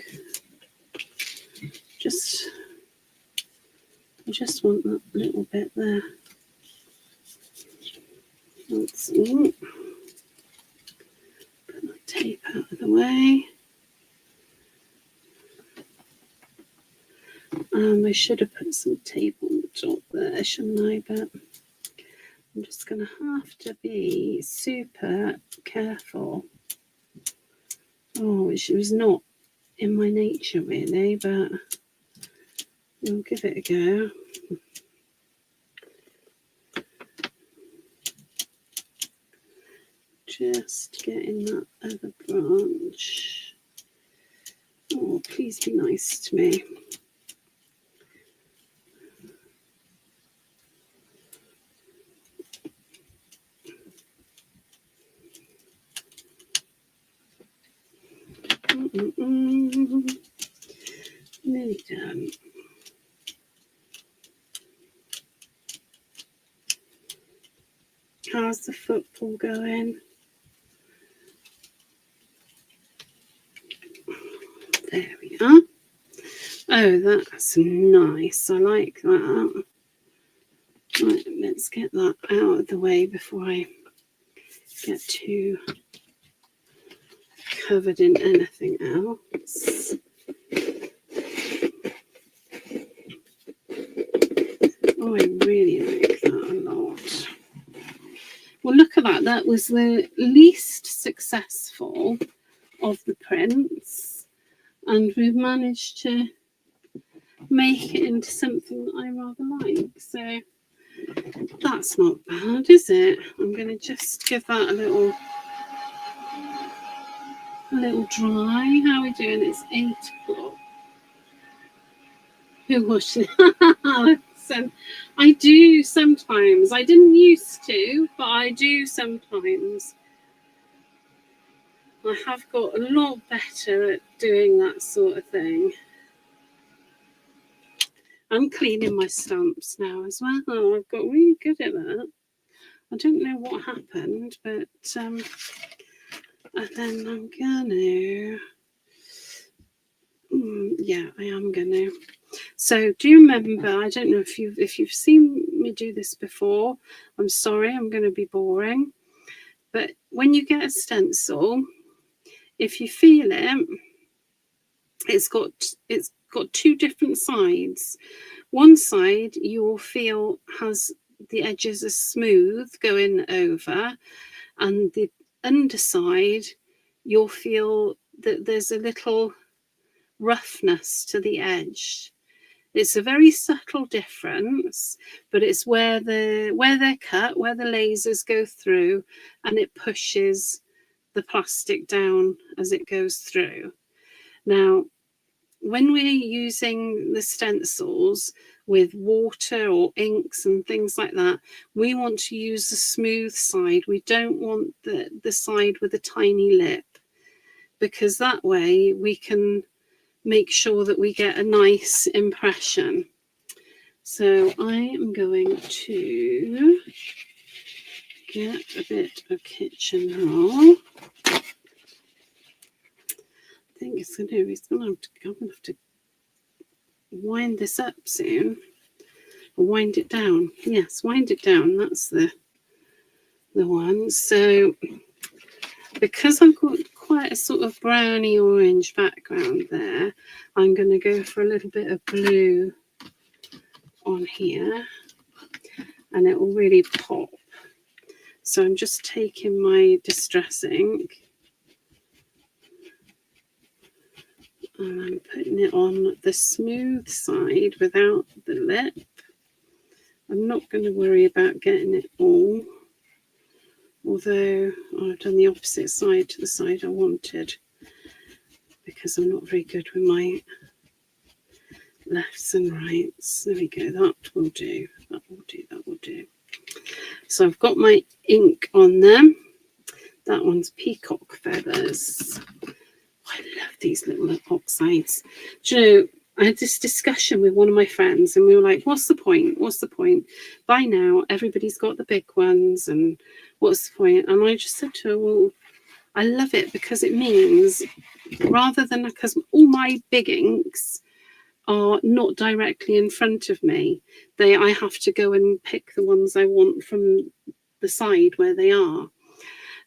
I just want that little bit there. Let's put that tape out of the way. I should have put some tape on the top there, shouldn't I? But I'm just going to have to be super careful. Oh, which was not in my nature really, but we'll give it a go. Just getting that other branch. Oh, please be nice to me. Nearly done. How's the football going? There we are. Oh, that's nice. I like that. Right, let's get that out of the way before I get too covered in anything else. Oh, I really like that a lot. Well, look at that. That was the least successful of the prints, and we've managed to make it into something that I rather like. So that's not bad, is it? I'm going to just give that a little dry. How are we doing? It's 8 o'clock. Who was she? Let's And I do sometimes. I didn't used to, but I do sometimes. I have got a lot better at doing that sort of thing. I'm cleaning my stamps now as well. I've got really good at that. I don't know what happened, but and then I'm gonna. Yeah, I am gonna. So do you remember? I don't know if you've seen me do this before. I'm sorry, I'm going to be boring. But when you get a stencil, if you feel it, it's got two different sides. One side you will feel has the edges are smooth going over, and the underside you'll feel that there's a little roughness to the edge. It's a very subtle difference, but it's where they're cut, where the lasers go through, and it pushes the plastic down as it goes through. Now, when we're using the stencils with water or inks and things like that, we want to use the smooth side. We don't want the side with a tiny lip, because that way we can make sure that we get a nice impression. So I am going to get a bit of kitchen roll. I think it's going to, I'm going to have to wind this up soon. Or wind it down. Yes, wind it down. That's the one. So because I've got quite a sort of browny orange background there, I'm going to go for a little bit of blue on here, and it will really pop. So I'm just taking my distress ink and I'm putting it on the smooth side without the lip. I'm not going to worry about getting it all, although I've done the opposite side to the side I wanted, because I'm not very good with my lefts and rights. There we go, that will do, that will do, that will do. So I've got my ink on there. That one's peacock feathers. I love these little oxides. Do you know, I had this discussion with one of my friends, and we were like, what's the point? What's the point? By now, everybody's got the big ones, and what's the point? And I just said to her, well, I love it because it means, rather than, because all my big inks are not directly in front of me, I have to go and pick the ones I want from the side where they are.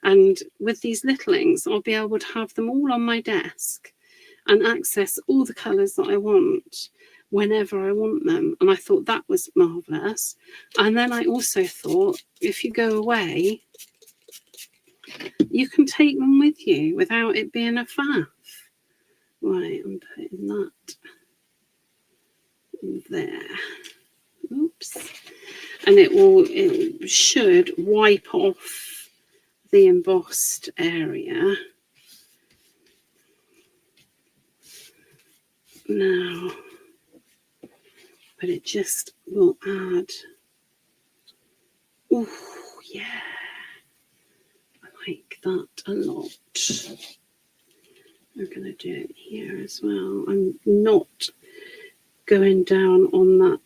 And with these little inks, I'll be able to have them all on my desk and access all the colours that I want whenever I want them. And I thought that was marvellous. And then I also thought, if you go away, you can take them with you without it being a faff. Right, I'm putting that there. Oops. And it should wipe off the embossed area. Now, but it just will add. Oh, yeah. I like that a lot. I'm going to do it here as well. I'm not going down on that.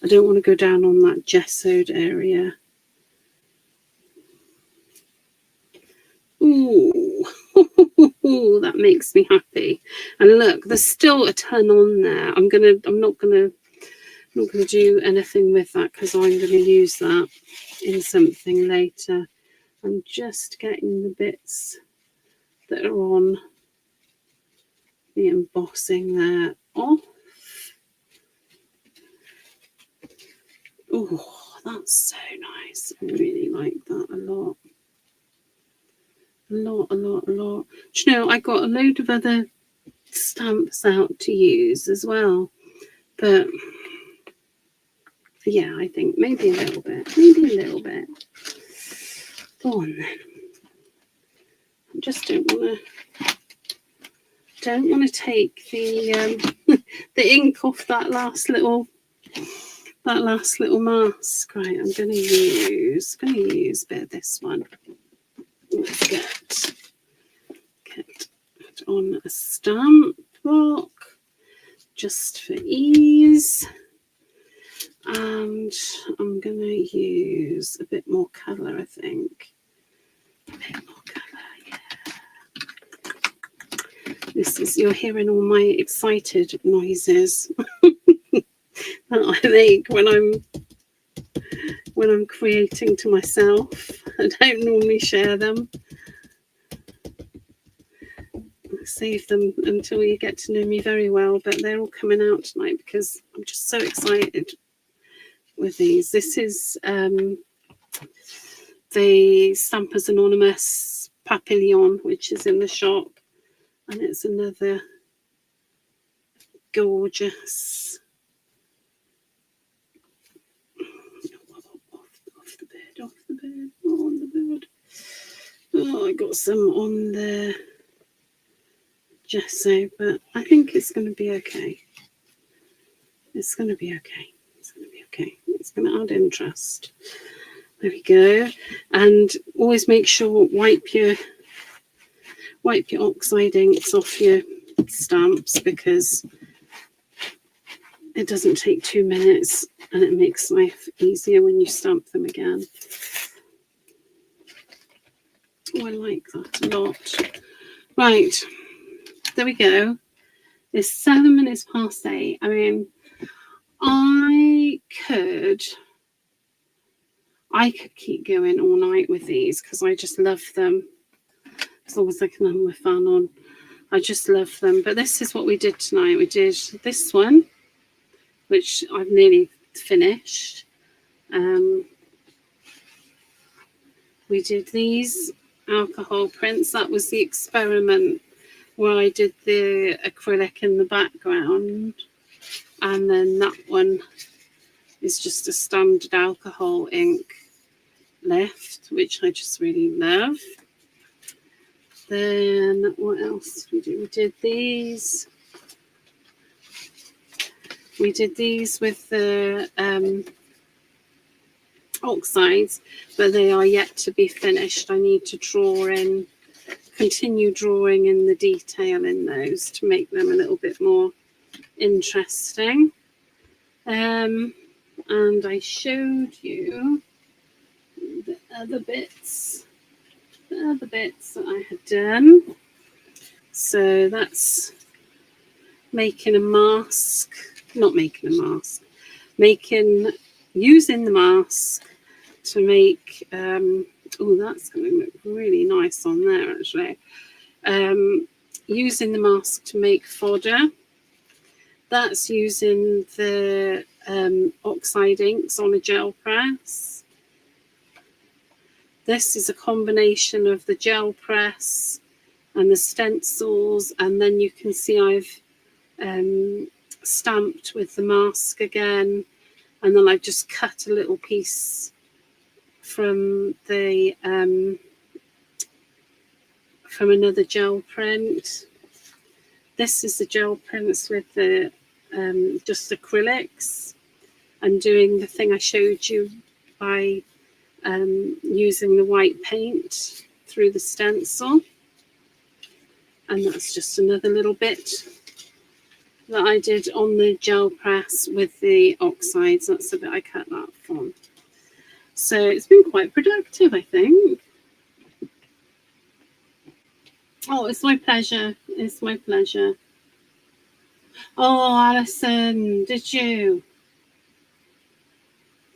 I don't want to go down on that gessoed area. Ooh, that makes me happy. And look, there's still a ton on there. I'm not gonna do anything with that because I'm going to use that in something later. I'm just getting the bits that are on the embossing there off. Oh, that's so nice. I really like that a lot. A lot. Do you know, I got a load of other stamps out to use as well. But yeah, I think maybe a little bit. Go on then. I just don't want to take the the ink off that last little mask. Right, I'm going to use a bit of this one. Let's get it on a stamp block just for ease. And I'm going to use a bit more colour, I think. A bit more colour, yeah. This is, you're hearing all my excited noises that I make when I'm creating to myself. I don't normally share them. I save them until you get to know me very well, but they're all coming out tonight because I'm just so excited with these. This is the Stampers Anonymous Papillon, which is in the shop, and it's another gorgeous off the bed, on the bed. Oh, I got some on the gesso, but I think it's going to be okay. It's going to be okay. It's going to be okay. It's going to add interest. There we go. And always make sure wipe your oxide inks off your stamps, because it doesn't take 2 minutes and it makes life easier when you stamp them again. Oh, I like that a lot. Right, there we go. It's 7 minutes past 8. I mean, I could keep going all night with these because I just love them. As long as I can have my fan on, I just love them. But this is what we did tonight. We did this one, which I've nearly finished. We did these alcohol prints. That was the experiment where I did the acrylic in the background, and then that one is just a standard alcohol ink left, which I just really love. Then what else did we do? We did these. We did these with the oxides, but they are yet to be finished. I need to continue drawing in the detail in those to make them a little bit more interesting. And I showed you the other bits that I had done. So that's making a mask, using the mask to make, oh, that's going to look really nice on there actually. Using the mask to make fodder. That's using the oxide inks on a gel press. This is a combination of the gel press and the stencils, and then you can see I've stamped with the mask again, and then I've just cut a little piece from the from another gel print. This is the gel prints with the just acrylics, and doing the thing I showed you by using the white paint through the stencil. And that's just another little bit that I did on the gel press with the oxides. That's the bit I cut that from. So it's been quite productive, I think. Oh, it's my pleasure. It's my pleasure. Oh, Alison, did you?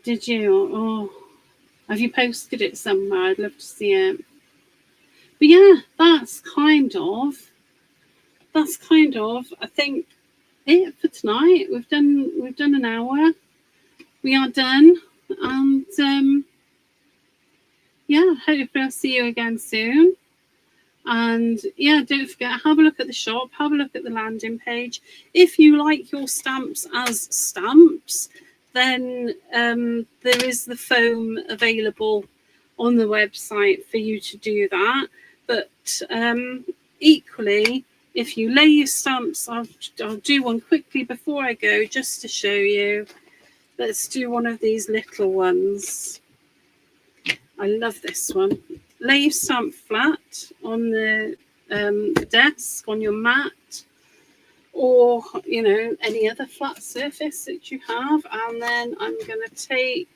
Oh, have you posted it somewhere? I'd love to see it. But yeah, that's kind of, I think, it for tonight. We've done an hour. We are done, and yeah, hopefully I'll see you again soon. And yeah, don't forget, have a look at the shop, have a look at the landing page. If you like your stamps as stamps, then there is the foam available on the website for you to do that. But equally, if you lay your stamps, I'll do one quickly before I go, just to show you. Let's do one of these little ones. I love this one. Lay your stamp flat on the desk, on your mat, or, you know, any other flat surface that you have. And then I'm going to take,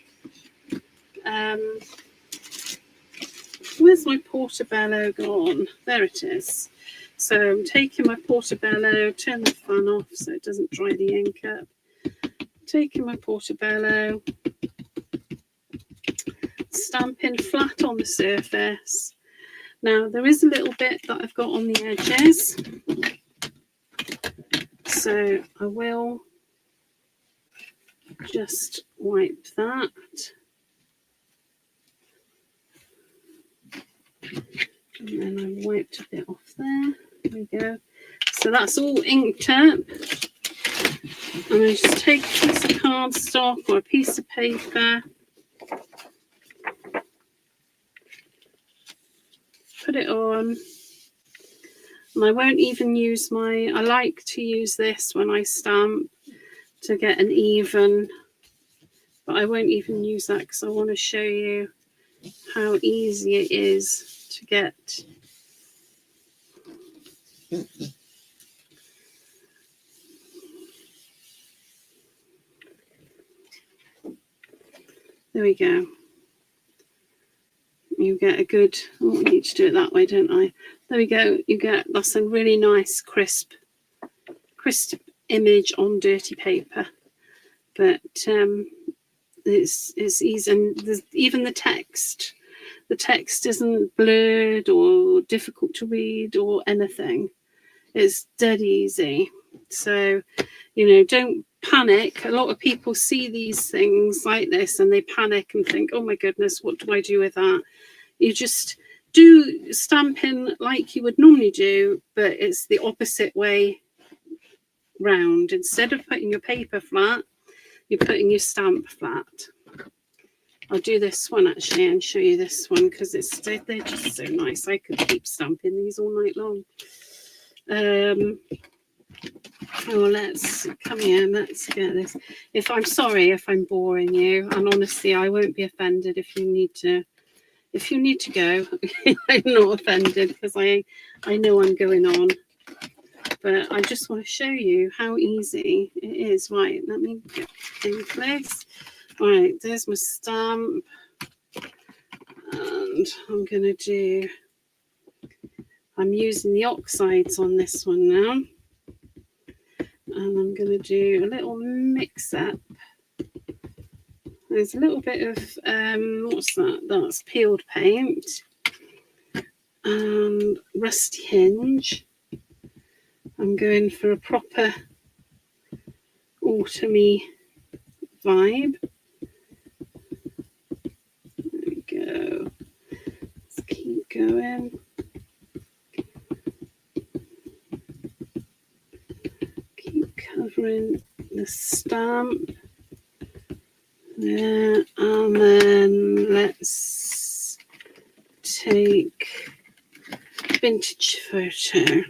where's my portobello gone? There it is. So I'm taking my portobello, turn the fan off so it doesn't dry the ink up. Taking my portobello, stamping flat on the surface. Now there is a little bit that I've got on the edges, so I will just wipe that. And then I wiped a bit off there. There we go. So that's all inked up. And I just take a piece of cardstock or a piece of paper, put it on. And I won't even use I like to use this when I stamp to get an even, but I won't even use that because I want to show you how easy it is to get. There we go. You get a good, oh, I need to do it that way, don't I? There we go. You get, that's a really nice crisp image on dirty paper. But it's easy, and even the text isn't blurred or difficult to read or anything. It's dead easy. So, you know, don't panic. A lot of people see these things like this and they panic and think, oh my goodness, what do I do with that? You just do stamping like you would normally do, but it's the opposite way round. Instead of putting your paper flat, you're putting your stamp flat. I'll do this one actually and show you this one because they're just so nice. I could keep stamping these all night long. Oh, let's come here. Let's get this. I'm sorry if I'm boring you, and honestly, I won't be offended if you need to. If you need to go, I'm not offended because I know I'm going on. But I just want to show you how easy it is. Right, let me get in place. Right, there's my stamp. And I'm going to do, I'm using the oxides on this one now. And I'm going to do a little mix up. There's a little bit of, what's that? That's peeled paint. And rusty hinge. I'm going for a proper autumny vibe. There we go. Let's keep going. Keep covering the stamp. There, and then let's take vintage photo.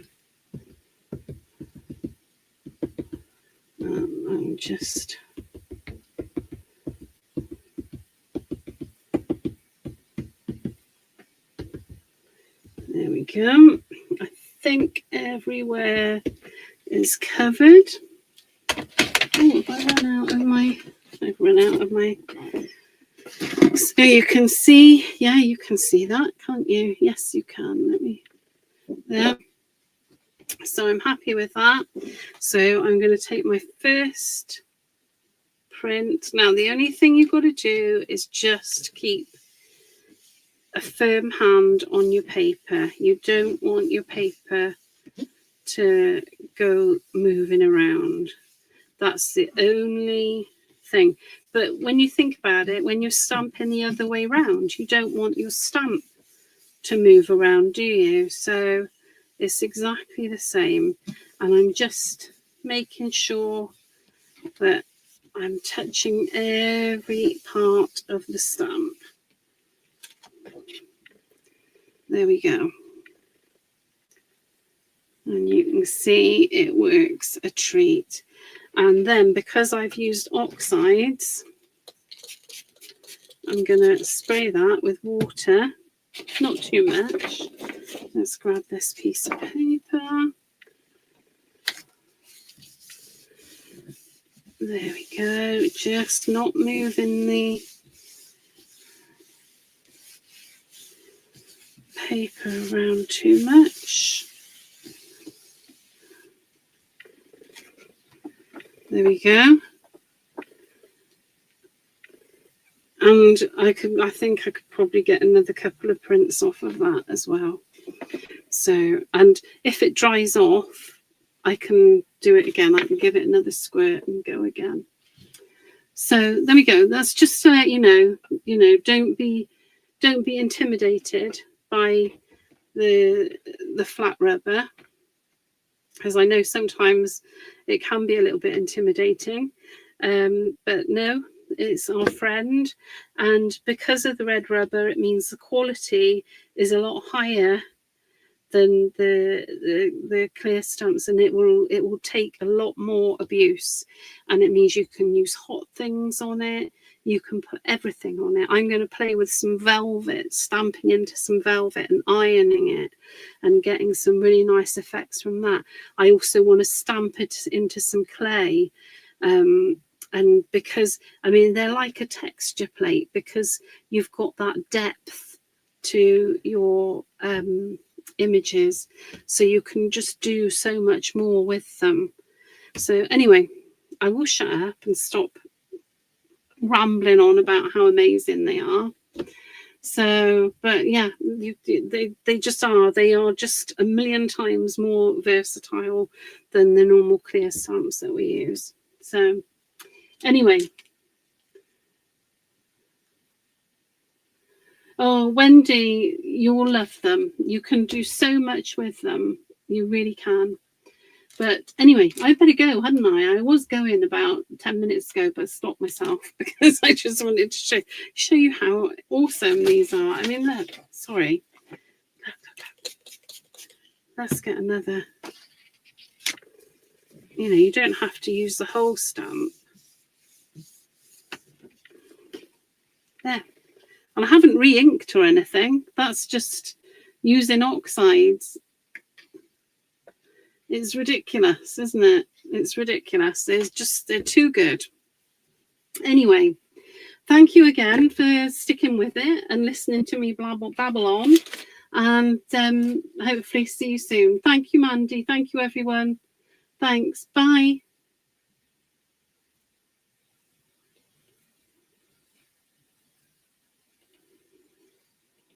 I'm just there we go. I think everywhere is covered. Oh, I've run out of my so you can see, yeah, you can see that, can't you? Yes, you can. Let me there. So I'm happy with that. So I'm going to take my first print. Now, the only thing you've got to do is just keep a firm hand on your paper. You don't want your paper to go moving around. That's the only thing. But when you think about it, when you're stamping the other way around, you don't want your stamp to move around, do you? So it's exactly the same. And I'm just making sure that I'm touching every part of the stamp. There we go. And you can see it works a treat. And then because I've used oxides, I'm going to spray that with water, not too much. Let's grab this piece of paper. There we go, just not moving the paper around too much. There we go. And I think I could probably get another couple of prints off of that as well. So, and if it dries off, I can do it again. I can give it another squirt and go again. So there we go. That's just to let you know, don't be intimidated by the flat rubber, because I know sometimes it can be a little bit intimidating. But no, it's our friend, and because of the red rubber, it means the quality is a lot higher than the clear stamps, and it will take a lot more abuse, and it means you can use hot things on it, you can put everything on it. I'm going to play with some velvet, stamping into some velvet and ironing it and getting some really nice effects from that. I also want to stamp it into some clay, and because I mean they're like a texture plate, because you've got that depth to your images, so you can just do so much more with them. So anyway, I will shut up and stop rambling on about how amazing they are. So, but yeah, they just are. They are just a million times more versatile than the normal clear stamps that we use. So anyway. Oh, Wendy, you'll love them. You can do so much with them. You really can. But anyway, I better go, hadn't I? I was going about 10 minutes ago, but stopped myself because I just wanted to show you how awesome these are. I mean, look, sorry. Look. Let's get another. You don't have to use the whole stamp. There. And I haven't re-inked or anything. That's just using oxides. It's ridiculous, isn't it? It's ridiculous. They're too good. Anyway, thank you again for sticking with it and listening to me babble on. And hopefully see you soon. Thank you, Mandy. Thank you, everyone. Thanks. Bye.